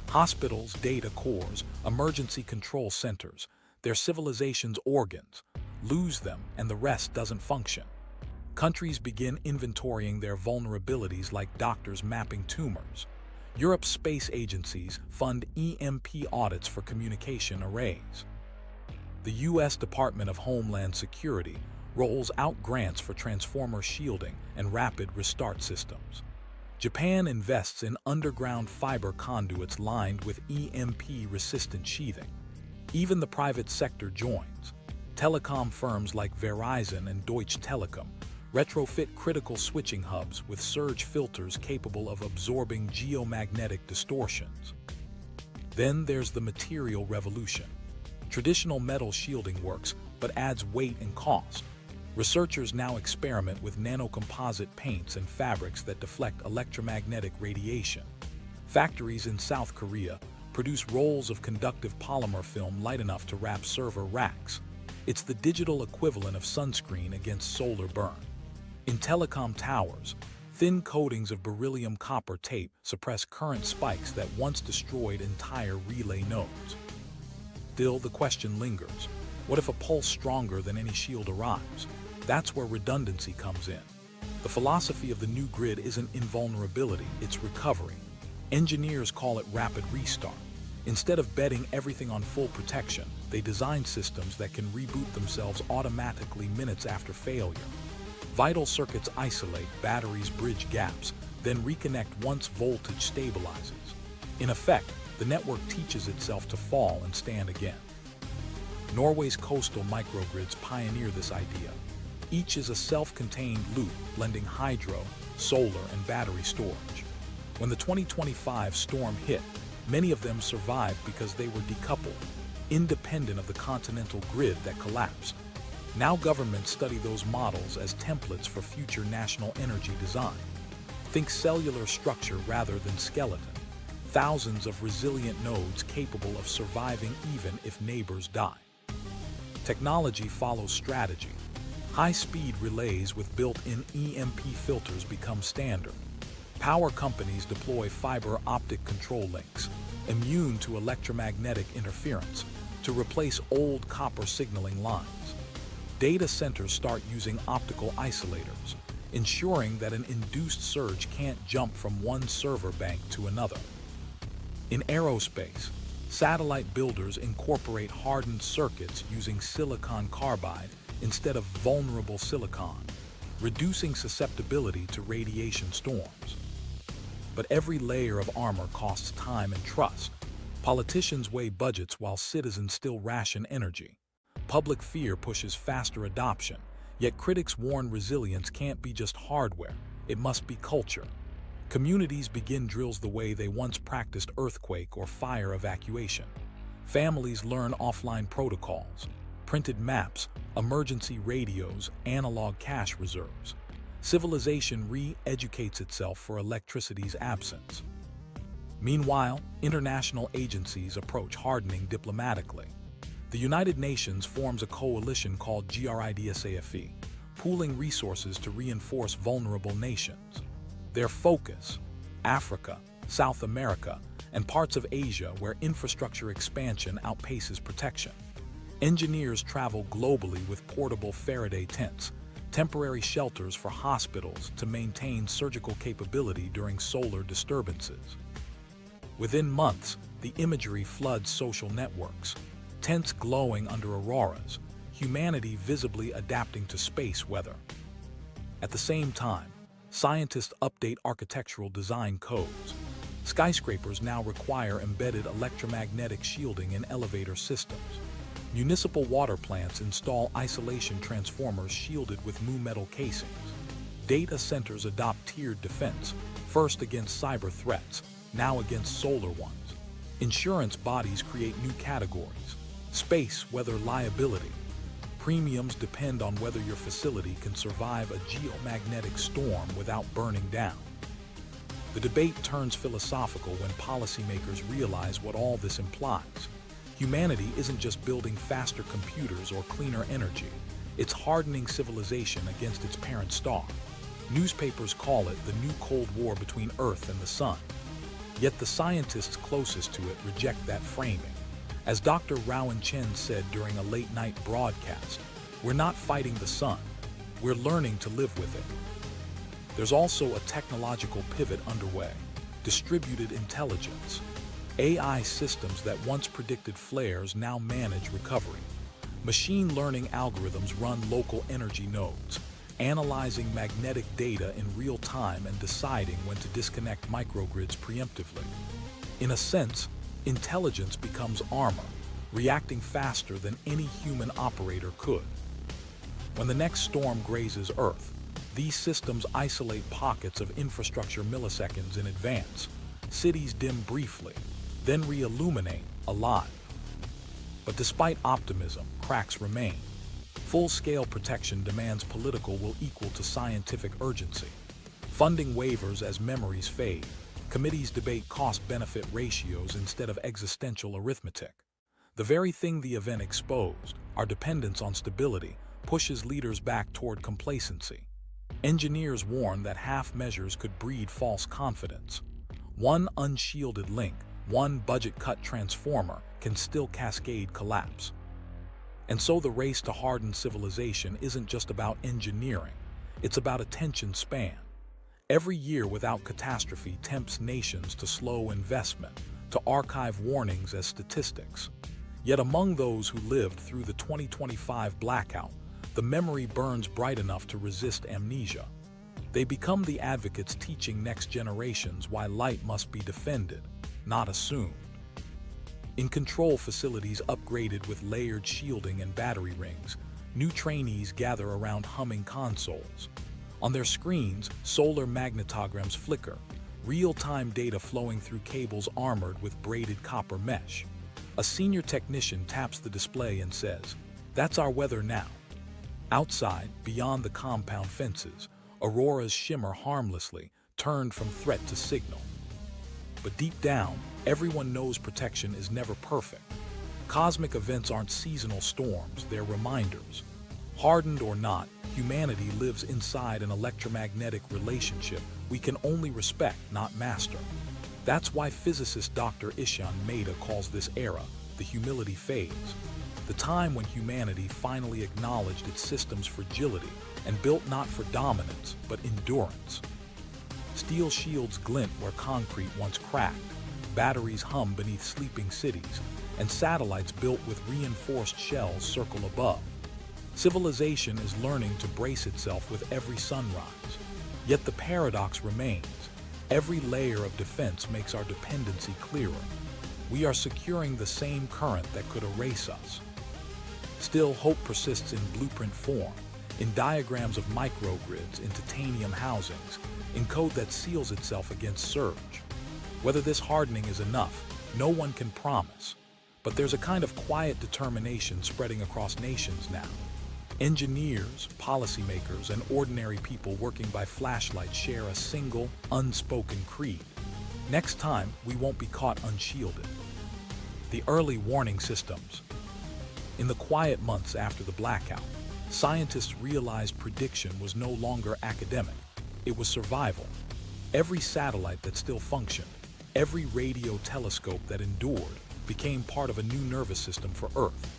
Hospitals, data cores, emergency control centers, they're civilization's organs. Lose them and the rest doesn't function. Countries begin inventorying their vulnerabilities like doctors mapping tumors. Europe's space agencies fund EMP audits for communication arrays. The US Department of Homeland Security rolls out grants for transformer shielding and rapid restart systems. Japan invests in underground fiber conduits lined with EMP-resistant sheathing. Even the private sector joins. Telecom firms like Verizon and Deutsche Telekom retrofit critical switching hubs with surge filters capable of absorbing geomagnetic distortions. Then there's the material revolution. Traditional metal shielding works, but adds weight and cost. Researchers now experiment with nanocomposite paints and fabrics that deflect electromagnetic radiation. Factories in South Korea produce rolls of conductive polymer film light enough to wrap server racks. It's the digital equivalent of sunscreen against solar burn. In telecom towers, thin coatings of beryllium copper tape suppress current spikes that once destroyed entire relay nodes. Still, the question lingers. What if a pulse stronger than any shield arrives? That's where redundancy comes in. The philosophy of the new grid isn't invulnerability, it's recovery. Engineers call it rapid restart. Instead of betting everything on full protection, they design systems that can reboot themselves automatically minutes after failure. Vital circuits isolate, batteries bridge gaps, then reconnect once voltage stabilizes. In effect, the network teaches itself to fall and stand again. Norway's coastal microgrids pioneer this idea. Each is a self-contained loop blending hydro, solar, and battery storage. When the 2025 storm hit, many of them survived because they were decoupled, independent of the continental grid that collapsed. Now governments study those models as templates for future national energy design. Think cellular structure rather than skeleton. Thousands of resilient nodes capable of surviving even if neighbors die. Technology follows strategy. High-speed relays with built-in EMP filters become standard. Power companies deploy fiber optic control links, immune to electromagnetic interference, to replace old copper signaling lines. Data centers start using optical isolators, ensuring that an induced surge can't jump from one server bank to another. In aerospace, satellite builders incorporate hardened circuits using silicon carbide instead of vulnerable silicon, reducing susceptibility to radiation storms. But every layer of armor costs time and trust. Politicians weigh budgets while citizens still ration energy. Public fear pushes faster adoption, yet critics warn resilience can't be just hardware, it must be culture. Communities begin drills the way they once practiced earthquake or fire evacuation. Families learn offline protocols, printed maps, emergency radios, analog cash reserves. Civilization re-educates itself for electricity's absence. Meanwhile, international agencies approach hardening diplomatically. The United Nations forms a coalition called GRIDSAFE, pooling resources to reinforce vulnerable nations. Their focus: Africa, South America, and parts of Asia where infrastructure expansion outpaces protection. Engineers travel globally with portable Faraday tents, temporary shelters for hospitals to maintain surgical capability during solar disturbances. Within months, the imagery floods social networks. Tents glowing under auroras, humanity visibly adapting to space weather. At the same time, scientists update architectural design codes. Skyscrapers now require embedded electromagnetic shielding in elevator systems. Municipal water plants install isolation transformers shielded with metal casings. Data centers adopt tiered defense, first against cyber threats, now against solar ones. Insurance bodies create new categories: space weather liability. Premiums depend on whether your facility can survive a geomagnetic storm without burning down. The debate turns philosophical when policymakers realize what all this implies. Humanity isn't just building faster computers or cleaner energy, it's hardening civilization against its parent star. Newspapers call it the new Cold War between Earth and the Sun. Yet the scientists closest to it reject that framing. As Dr. Rowan Chen said during a late-night broadcast, "We're not fighting the sun, we're learning to live with it." There's also a technological pivot underway: distributed intelligence. AI systems that once predicted flares now manage recovery. Machine learning algorithms run local energy nodes, analyzing magnetic data in real time and deciding when to disconnect microgrids preemptively. In a sense, intelligence becomes armor, reacting faster than any human operator could. When the next storm grazes Earth, these systems isolate pockets of infrastructure milliseconds in advance. Cities dim briefly, then re-illuminate alive. But despite optimism, cracks remain. Full-scale protection demands political will equal to scientific urgency. Funding wavers as memories fade. Committees debate cost-benefit ratios instead of existential arithmetic. The very thing the event exposed, our dependence on stability, pushes leaders back toward complacency. Engineers warn that half measures could breed false confidence. One unshielded link, one budget-cut transformer can still cascade collapse. And so the race to harden civilization isn't just about engineering, it's about attention span. Every year without catastrophe tempts nations to slow investment, to archive warnings as statistics. Yet among those who lived through the 2025 blackout, the memory burns bright enough to resist amnesia. They become the advocates teaching next generations why light must be defended, not assumed. In control facilities upgraded with layered shielding and battery rings, new trainees gather around humming consoles. On their screens, solar magnetograms flicker, real-time data flowing through cables armored with braided copper mesh. A senior technician taps the display and says, "That's our weather now." Outside, beyond the compound fences, auroras shimmer harmlessly, turned from threat to signal. But deep down, everyone knows protection is never perfect. Cosmic events aren't seasonal storms, they're reminders. Hardened or not, humanity lives inside an electromagnetic relationship we can only respect, not master. That's why physicist Dr. Ishan Mehta calls this era the humility phase, the time when humanity finally acknowledged its system's fragility and built not for dominance, but endurance. Steel shields glint where concrete once cracked, batteries hum beneath sleeping cities, and satellites built with reinforced shells circle above. Civilization is learning to brace itself with every sunrise. Yet the paradox remains. Every layer of defense makes our dependency clearer. We are securing the same current that could erase us. Still, hope persists in blueprint form, in diagrams of microgrids, in titanium housings, in code that seals itself against surge. Whether this hardening is enough, no one can promise. But there's a kind of quiet determination spreading across nations now. Engineers, policymakers, and ordinary people working by flashlight share a single, unspoken creed. Next time, we won't be caught unshielded. The early warning systems. In the quiet months after the blackout, scientists realized prediction was no longer academic. It was survival. Every satellite that still functioned, every radio telescope that endured, became part of a new nervous system for Earth.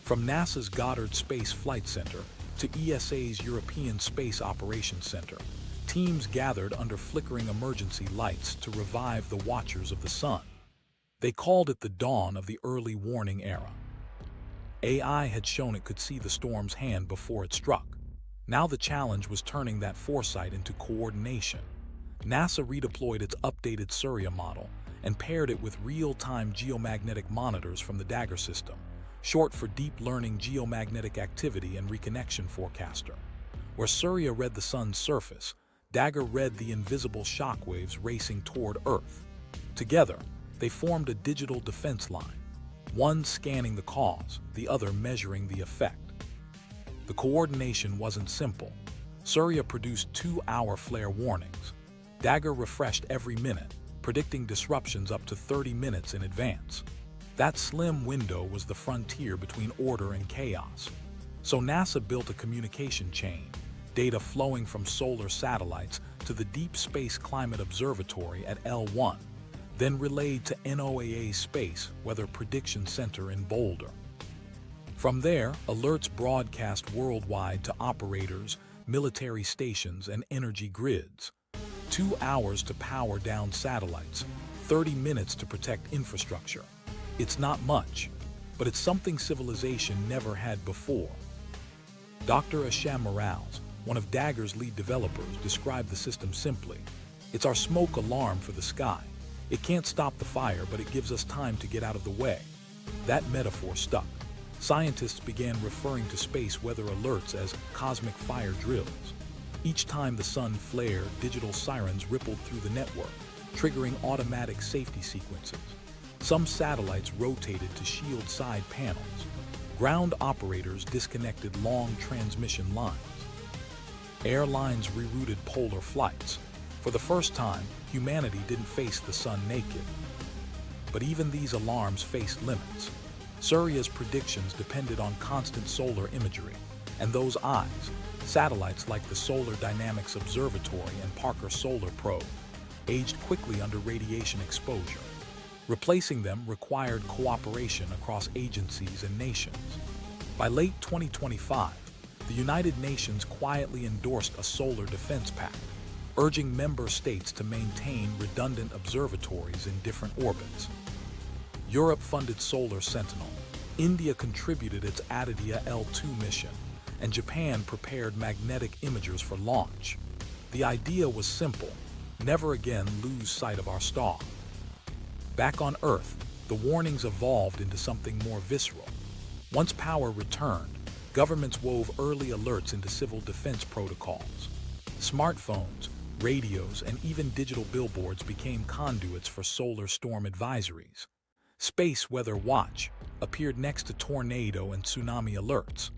From NASA's Goddard Space Flight Center to ESA's European Space Operations Center, teams gathered under flickering emergency lights to revive the Watchers of the Sun. They called it the dawn of the early warning era. AI had shown it could see the storm's hand before it struck. Now the challenge was turning that foresight into coordination. NASA redeployed its updated Surya model and paired it with real-time geomagnetic monitors from the Dagger system, short for Deep Learning Geomagnetic Activity and Reconnection Forecaster. Where Surya read the sun's surface, Dagger read the invisible shockwaves racing toward Earth. Together, they formed a digital defense line, one scanning the cause, the other measuring the effect. The coordination wasn't simple. Surya produced 2-hour flare warnings. Dagger refreshed every minute, predicting disruptions up to 30 minutes in advance. That slim window was the frontier between order and chaos. So NASA built a communication chain, data flowing from solar satellites to the Deep Space Climate Observatory at L1, then relayed to NOAA's Space Weather Prediction Center in Boulder. From there, alerts broadcast worldwide to operators, military stations, and energy grids. 2 hours to power down satellites, 30 minutes to protect infrastructure. It's not much, but it's something civilization never had before. Dr. Asham Morales, one of Dagger's lead developers, described the system simply. It's our smoke alarm for the sky. It can't stop the fire, but it gives us time to get out of the way. That metaphor stuck. Scientists began referring to space weather alerts as cosmic fire drills. Each time the sun flared, digital sirens rippled through the network, triggering automatic safety sequences. Some satellites rotated to shield side panels. Ground operators disconnected long transmission lines. Airlines rerouted polar flights. For the first time, humanity didn't face the sun naked. But even these alarms faced limits. Surya's predictions depended on constant solar imagery, and those eyes, satellites like the Solar Dynamics Observatory and Parker Solar Probe, aged quickly under radiation exposure. Replacing them required cooperation across agencies and nations. By late 2025, the United Nations quietly endorsed a solar defense pact, urging member states to maintain redundant observatories in different orbits. Europe funded Solar Sentinel, India contributed its Aditya L2 mission, and Japan prepared magnetic imagers for launch. The idea was simple: never again lose sight of our star. Back on Earth, the warnings evolved into something more visceral. Once power returned, governments wove early alerts into civil defense protocols. Smartphones, radios, and even digital billboards became conduits for solar storm advisories. Space Weather Watch appeared next to tornado and tsunami alerts.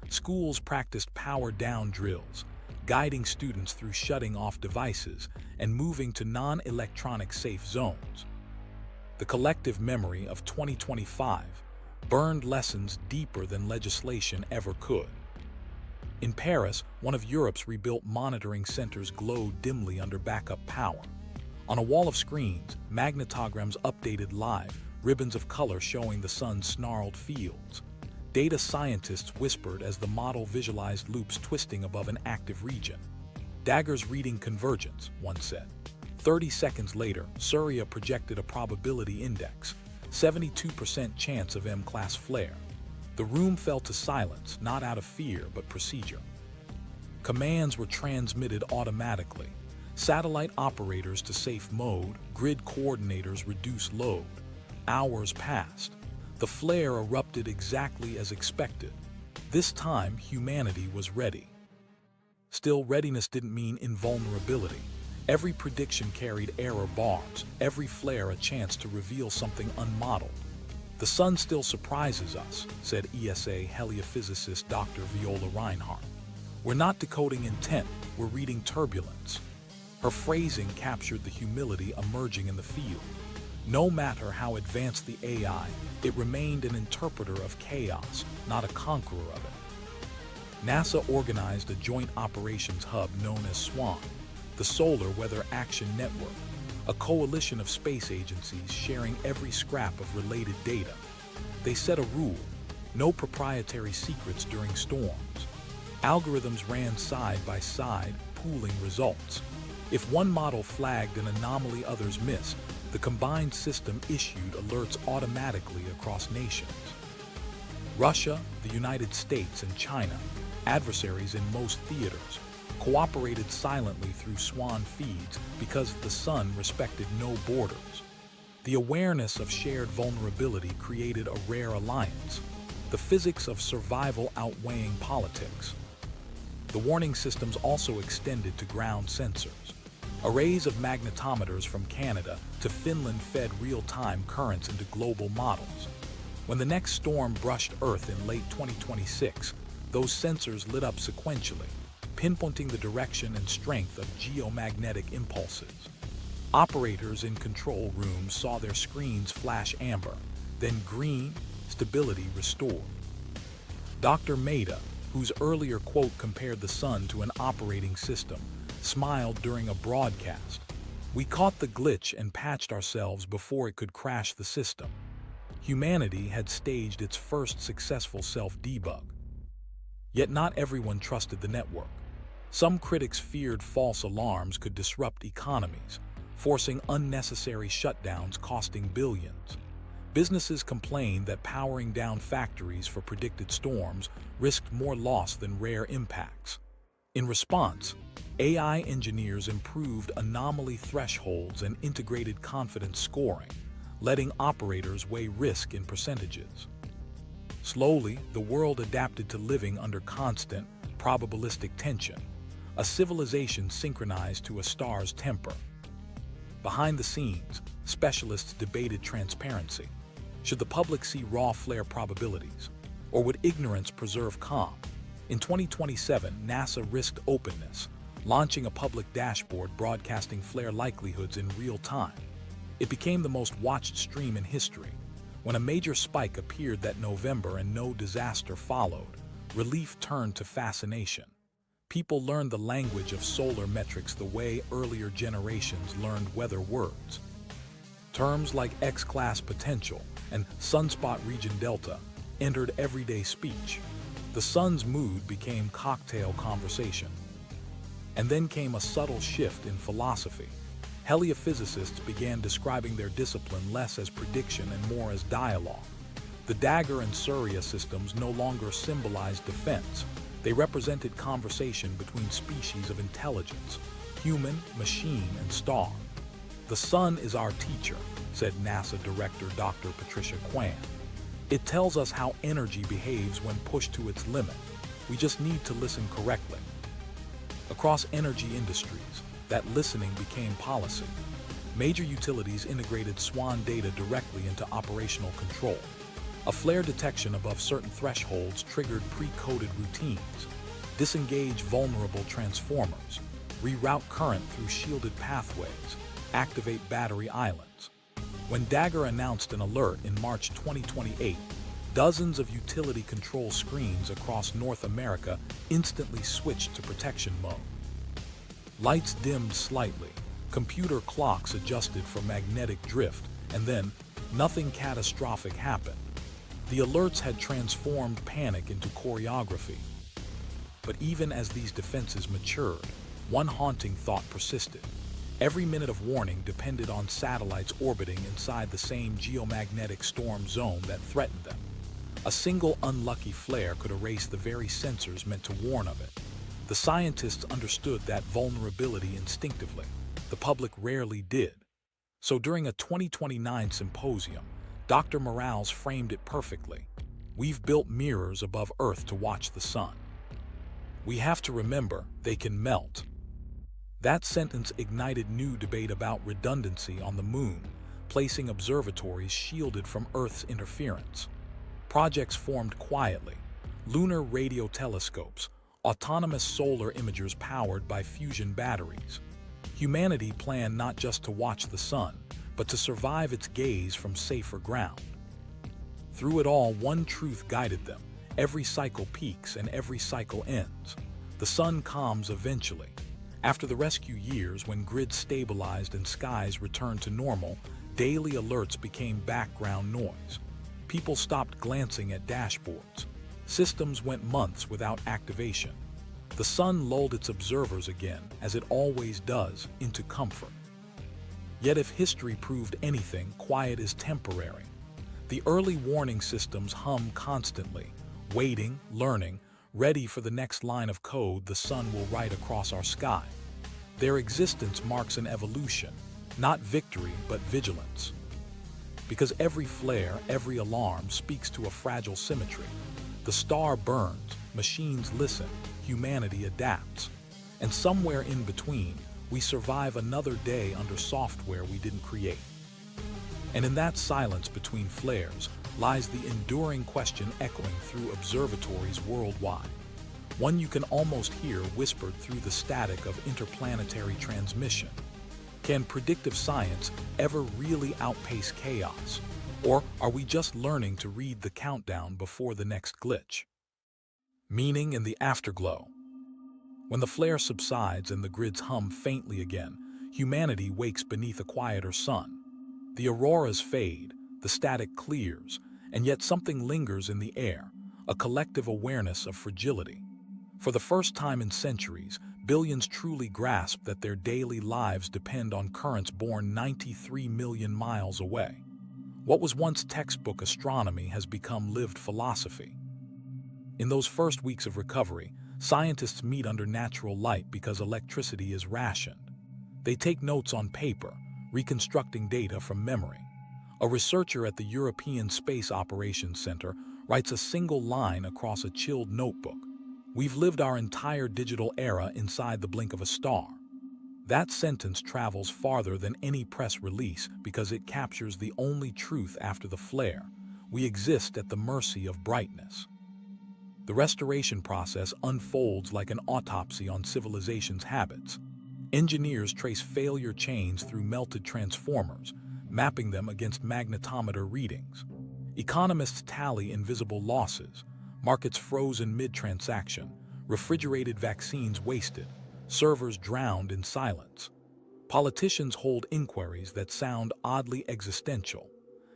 Schools practiced power-down drills, guiding students through shutting off devices and moving to non-electronic safe zones. The collective memory of 2025 burned lessons deeper than legislation ever could. In Paris, one of Europe's rebuilt monitoring centers glowed dimly under backup power. On a wall of screens, magnetograms updated live, ribbons of color showing the sun's snarled fields. Data scientists whispered as the model visualized loops twisting above an active region. Dagger's reading convergence, one said. 30 seconds later, Surya projected a probability index, 72% chance of M-class flare. The room fell to silence, not out of fear, but procedure. Commands were transmitted automatically. Satellite operators to safe mode, grid coordinators reduce load. Hours passed. The flare erupted exactly as expected. This time, humanity was ready. Still, readiness didn't mean invulnerability. Every prediction carried error bars, every flare a chance to reveal something unmodeled. The sun still surprises us, said ESA heliophysicist Dr. Viola Reinhardt. We're not decoding intent, we're reading turbulence. Her phrasing captured the humility emerging in the field. No matter how advanced the AI, it remained an interpreter of chaos, not a conqueror of it. NASA organized a joint operations hub known as SWAN, the Solar Weather Action Network, a coalition of space agencies sharing every scrap of related data. They set a rule: no proprietary secrets during storms. Algorithms ran side by side, pooling results. If one model flagged an anomaly others missed, the combined system issued alerts automatically across nations. Russia, the United States, and China, adversaries in most theaters, cooperated silently through swan feeds because the sun respected no borders. The awareness of shared vulnerability created a rare alliance, the physics of survival outweighing politics. The warning systems also extended to ground sensors. Arrays of magnetometers from Canada to Finland fed real-time currents into global models. When the next storm brushed Earth in late 2026, those sensors lit up sequentially, pinpointing the direction and strength of geomagnetic impulses. Operators in control rooms saw their screens flash amber, then green, stability restored. Dr. Maida, whose earlier quote compared the sun to an operating system, smiled during a broadcast. "We caught the glitch and patched ourselves before it could crash the system." Humanity had staged its first successful self-debug. Yet not everyone trusted the network. Some critics feared false alarms could disrupt economies, forcing unnecessary shutdowns costing billions. Businesses complained that powering down factories for predicted storms risked more loss than rare impacts. In response, AI engineers improved anomaly thresholds and integrated confidence scoring, letting operators weigh risk in percentages. Slowly, the world adapted to living under constant, probabilistic tension, a civilization synchronized to a star's temper. Behind the scenes, specialists debated transparency. Should the public see raw flare probabilities, or would ignorance preserve calm? In 2027, NASA risked openness, launching a public dashboard broadcasting flare likelihoods in real time. It became the most watched stream in history. When a major spike appeared that November and no disaster followed, relief turned to fascination. People learned the language of solar metrics the way earlier generations learned weather words. Terms like X-class potential and sunspot region delta entered everyday speech. The sun's mood became cocktail conversation. And then came a subtle shift in philosophy. Heliophysicists began describing their discipline less as prediction and more as dialogue. The Dagger and Surya systems no longer symbolized defense. They represented conversation between species of intelligence, human, machine, and star. "The sun is our teacher," said NASA Director Dr. Patricia Kwan. "It tells us how energy behaves when pushed to its limit. We just need to listen correctly." Across energy industries, that listening became policy. Major utilities integrated SWAN data directly into operational control. A flare detection above certain thresholds triggered pre-coded routines. Disengage vulnerable transformers, reroute current through shielded pathways, activate battery islands. When Dagger announced an alert in March 2028, dozens of utility control screens across North America instantly switched to protection mode. Lights dimmed slightly, computer clocks adjusted for magnetic drift, and then nothing catastrophic happened. The alerts had transformed panic into choreography. But even as these defenses matured, one haunting thought persisted. Every minute of warning depended on satellites orbiting inside the same geomagnetic storm zone that threatened them. A single unlucky flare could erase the very sensors meant to warn of it. The scientists understood that vulnerability instinctively. The public rarely did. So during a 2029 symposium, Dr. Morales framed it perfectly. "We've built mirrors above Earth to watch the sun. We have to remember they can melt." That sentence ignited new debate about redundancy on the moon, placing observatories shielded from Earth's interference. Projects formed quietly: lunar radio telescopes, autonomous solar imagers powered by fusion batteries. Humanity planned not just to watch the sun, but to survive its gaze from safer ground. Through it all, one truth guided them: every cycle peaks and every cycle ends. The sun calms eventually. After the rescue years, when grids stabilized and skies returned to normal, daily alerts became background noise. People stopped glancing at dashboards. Systems went months without activation. The sun lulled its observers again, as it always does, into comfort. Yet if history proved anything, quiet is temporary. The early warning systems hum constantly, waiting, learning, ready for the next line of code the sun will write across our sky. Their existence marks an evolution, not victory but vigilance. Because every flare, every alarm speaks to a fragile symmetry. The star burns, machines listen, humanity adapts. And somewhere in between, we survive another day under software we didn't create. And in that silence between flares lies the enduring question echoing through observatories worldwide. One you can almost hear whispered through the static of interplanetary transmission. Can predictive science ever really outpace chaos? Or are we just learning to read the countdown before the next glitch? Meaning in the afterglow. When the flare subsides and the grids hum faintly again, humanity wakes beneath a quieter sun. The auroras fade, the static clears, and yet something lingers in the air, a collective awareness of fragility. For the first time in centuries, billions truly grasp that their daily lives depend on currents born 93 million miles away. What was once textbook astronomy has become lived philosophy. In those first weeks of recovery, scientists meet under natural light because electricity is rationed. They take notes on paper, reconstructing data from memory. A researcher at the European Space Operations Center writes a single line across a chilled notebook. "We've lived our entire digital era inside the blink of a star." That sentence travels farther than any press release because it captures the only truth after the flare. We exist at the mercy of brightness. The restoration process unfolds like an autopsy on civilization's habits. Engineers trace failure chains through melted transformers, mapping them against magnetometer readings. Economists tally invisible losses, markets frozen mid-transaction, refrigerated vaccines wasted, servers drowned in silence. Politicians hold inquiries that sound oddly existential.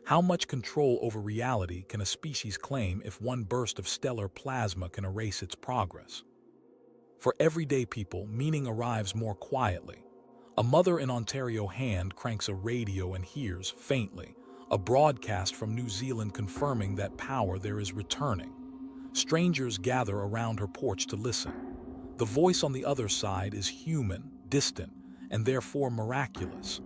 How much control over reality can a species claim if one burst of stellar plasma can erase its progress? For everyday people, meaning arrives more quietly. A mother in Ontario hand cranks a radio and hears, faintly, a broadcast from New Zealand confirming that power there is returning. Strangers gather around her porch to listen. The voice on the other side is human, distant, and therefore miraculous.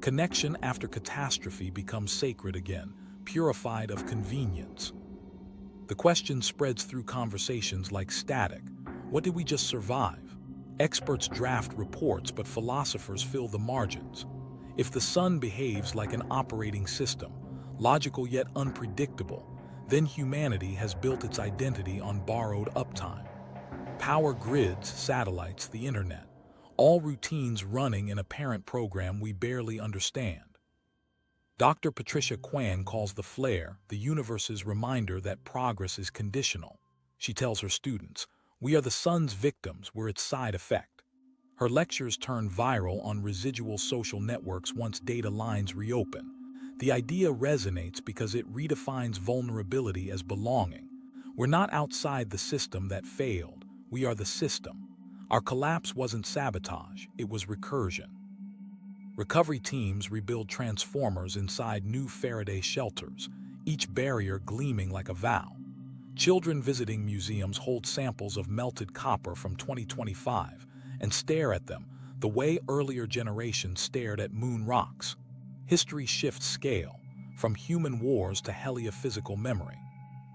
Connection after catastrophe becomes sacred again, purified of convenience. The question spreads through conversations like static. What did we just survive? Experts draft reports, but philosophers fill the margins. If the sun behaves like an operating system, logical yet unpredictable, then humanity has built its identity on borrowed uptime. Power grids, satellites, the internet, all routines running in a parent program we barely understand. Dr. Patricia Kwan calls the flare the universe's reminder that progress is conditional. She tells her students, "We are the sun's victims, we're its side effect." Her lectures turn viral on residual social networks once data lines reopen. The idea resonates because it redefines vulnerability as belonging. We're not outside the system that failed, we are the system. Our collapse wasn't sabotage, it was recursion. Recovery teams rebuild transformers inside new Faraday shelters, each barrier gleaming like a vow. Children visiting museums hold samples of melted copper from 2025 and stare at them the way earlier generations stared at moon rocks. History shifts scale, from human wars to heliophysical memory.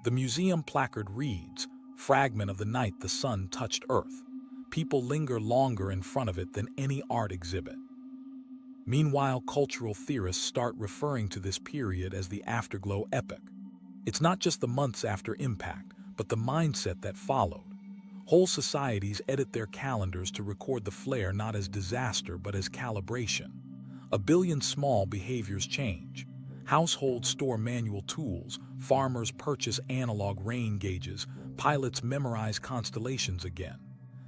The museum placard reads, "Fragment of the night the sun touched Earth." People linger longer in front of it than any art exhibit. Meanwhile, cultural theorists start referring to this period as the afterglow epoch. It's not just the months after impact, but the mindset that followed. Whole societies edit their calendars to record the flare not as disaster but as calibration. A billion small behaviors change. Households store manual tools, farmers purchase analog rain gauges, pilots memorize constellations again.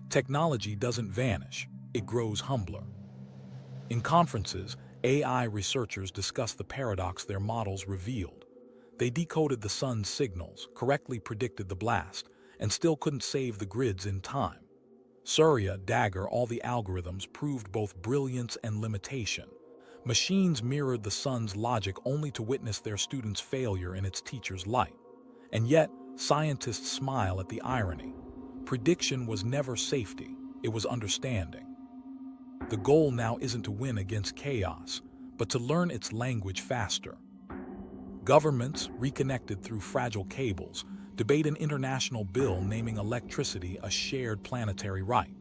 Technology doesn't vanish, it grows humbler. In conferences, AI researchers discuss the paradox their models revealed. They decoded the sun's signals, correctly predicted the blast, and still couldn't save the grids in time. Surya, Dagger, all the algorithms proved both brilliance and limitation. Machines mirrored the sun's logic only to witness their students' failure in its teacher's light. And yet, scientists smile at the irony. Prediction was never safety, it was understanding. The goal now isn't to win against chaos, but to learn its language faster. Governments, reconnected through fragile cables, debate an international bill naming electricity a shared planetary right.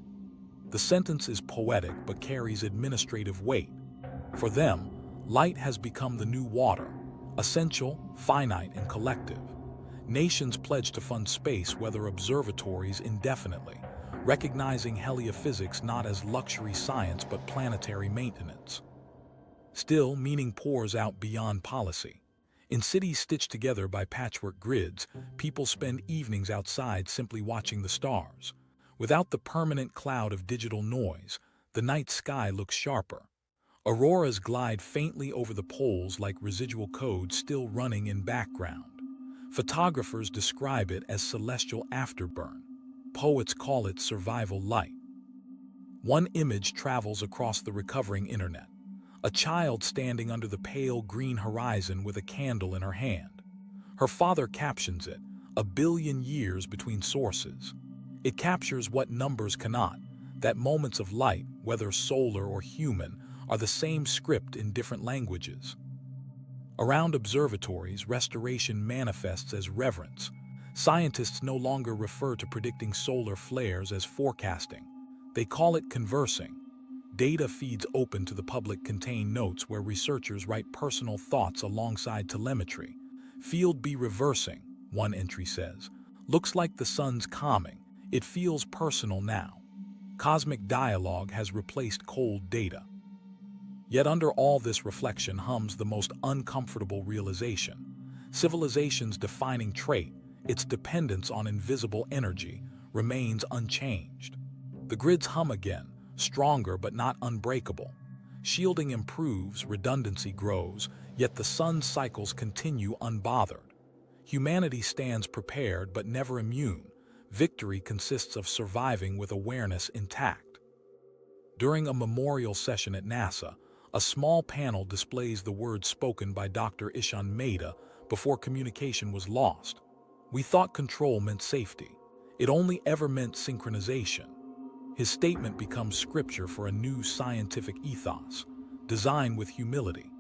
The sentence is poetic but carries administrative weight. For them, light has become the new water, essential, finite, and collective. Nations pledge to fund space weather observatories indefinitely, recognizing heliophysics not as luxury science but planetary maintenance. Still, meaning pours out beyond policy. In cities stitched together by patchwork grids, people spend evenings outside simply watching the stars. Without the permanent cloud of digital noise, the night sky looks sharper. Auroras glide faintly over the poles like residual code still running in background. Photographers describe it as celestial afterburn. Poets call it survival light. One image travels across the recovering internet. A child standing under the pale green horizon with a candle in her hand. Her father captions it, 1 billion years between sources. It captures what numbers cannot, that moments of light, whether solar or human, are the same script in different languages. Around observatories, restoration manifests as reverence. Scientists no longer refer to predicting solar flares as forecasting. They call it conversing. Data feeds open to the public contain notes where researchers write personal thoughts alongside telemetry. Field B reversing, one entry says. Looks like the sun's calming. It feels personal now. Cosmic dialogue has replaced cold data. Yet under all this reflection hums the most uncomfortable realization. Civilization's defining trait, its dependence on invisible energy, remains unchanged. The grids hum again, stronger but not unbreakable. Shielding improves, redundancy grows, yet the sun's cycles continue unbothered. Humanity stands prepared but never immune. Victory consists of surviving with awareness intact. During a memorial session at NASA, a small panel displays the words spoken by Dr. Ishan Mehta before communication was lost. We thought control meant safety. It only ever meant synchronization. His statement becomes scripture for a new scientific ethos, designed with humility.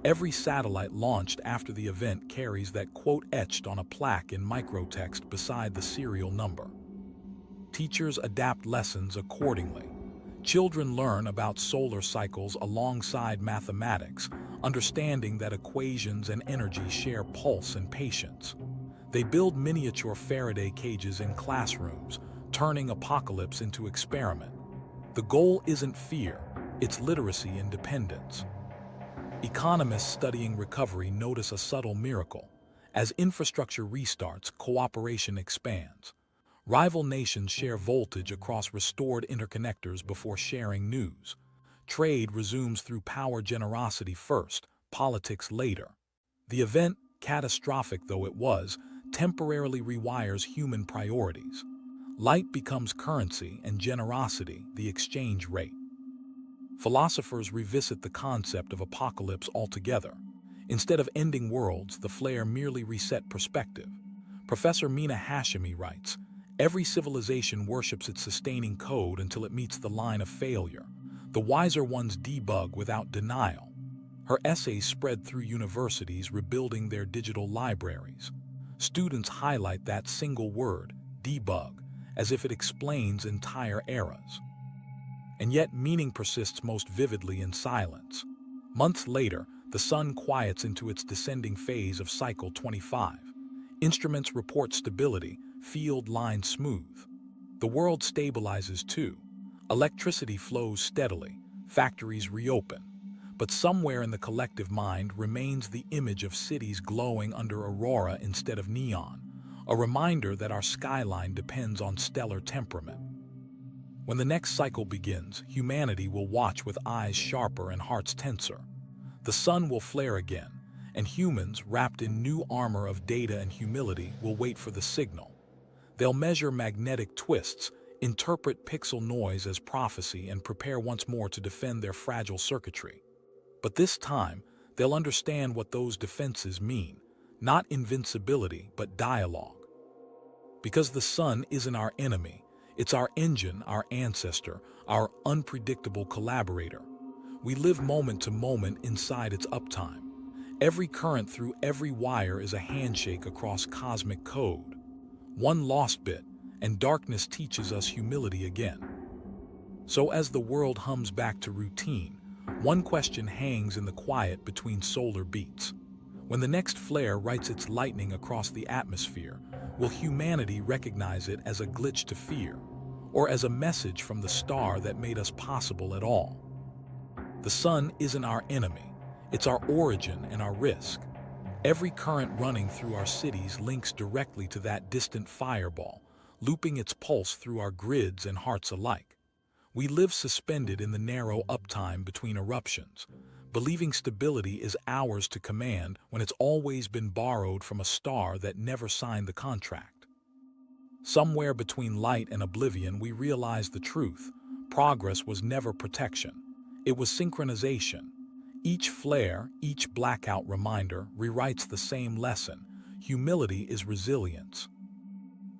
Every satellite launched after the event carries that quote etched on a plaque in microtext beside the serial number. Teachers adapt lessons accordingly. Children learn about solar cycles alongside mathematics, understanding that equations and energy share pulse and patience. They build miniature Faraday cages in classrooms, turning apocalypse into experiment. The goal isn't fear, it's literacy and dependence. Economists studying recovery notice a subtle miracle. As infrastructure restarts, cooperation expands. Rival nations share voltage across restored interconnectors before sharing news. Trade resumes through power generosity first, politics later. The event, catastrophic though it was, temporarily rewires human priorities. Light becomes currency and generosity the exchange rate. Philosophers revisit the concept of apocalypse altogether. Instead of ending worlds, the flare merely reset perspective. Professor Mina Hashemi writes, "Every civilization worships its sustaining code until it meets the line of failure. The wiser ones debug without denial." Her essays spread through universities rebuilding their digital libraries. Students highlight that single word, debug, as if it explains entire eras. And yet meaning persists most vividly in silence. Months later, the sun quiets into its descending phase of cycle 25. Instruments report stability, field lines smooth. The world stabilizes too. Electricity flows steadily, factories reopen. But somewhere in the collective mind remains the image of cities glowing under aurora instead of neon, a reminder that our skyline depends on stellar temperament. When the next cycle begins, humanity will watch with eyes sharper and hearts tenser. The sun will flare again, and humans, wrapped in new armor of data and humility, will wait for the signal. They'll measure magnetic twists, interpret pixel noise as prophecy, and prepare once more to defend their fragile circuitry. But this time, they'll understand what those defenses mean, not invincibility, but dialogue. Because the sun isn't our enemy, it's our engine, our ancestor, our unpredictable collaborator. We live moment to moment inside its uptime. Every current through every wire is a handshake across cosmic code. One lost bit, and darkness teaches us humility again. So as the world hums back to routine, one question hangs in the quiet between solar beats. When the next flare writes its lightning across the atmosphere, will humanity recognize it as a glitch to fear, or as a message from the star that made us possible at all? The sun isn't our enemy, it's our origin and our risk. Every current running through our cities links directly to that distant fireball, looping its pulse through our grids and hearts alike. We live suspended in the narrow uptime between eruptions, believing stability is ours to command when it's always been borrowed from a star that never signed the contract. Somewhere between light and oblivion, we realize the truth. Progress was never protection. It was synchronization. Each flare, each blackout reminder rewrites the same lesson. Humility is resilience.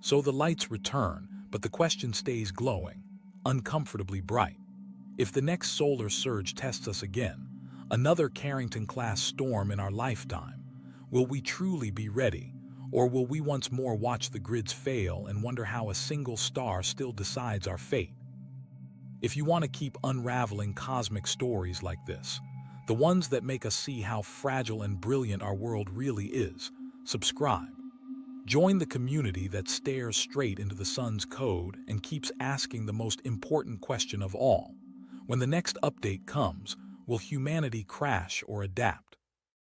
So the lights return, but the question stays glowing, uncomfortably bright. If the next solar surge tests us again, another Carrington-class storm in our lifetime, will we truly be ready, or will we once more watch the grids fail and wonder how a single star still decides our fate? If you want to keep unraveling cosmic stories like this, the ones that make us see how fragile and brilliant our world really is, subscribe. Join the community that stares straight into the sun's code and keeps asking the most important question of all. When the next update comes, will humanity crash or adapt?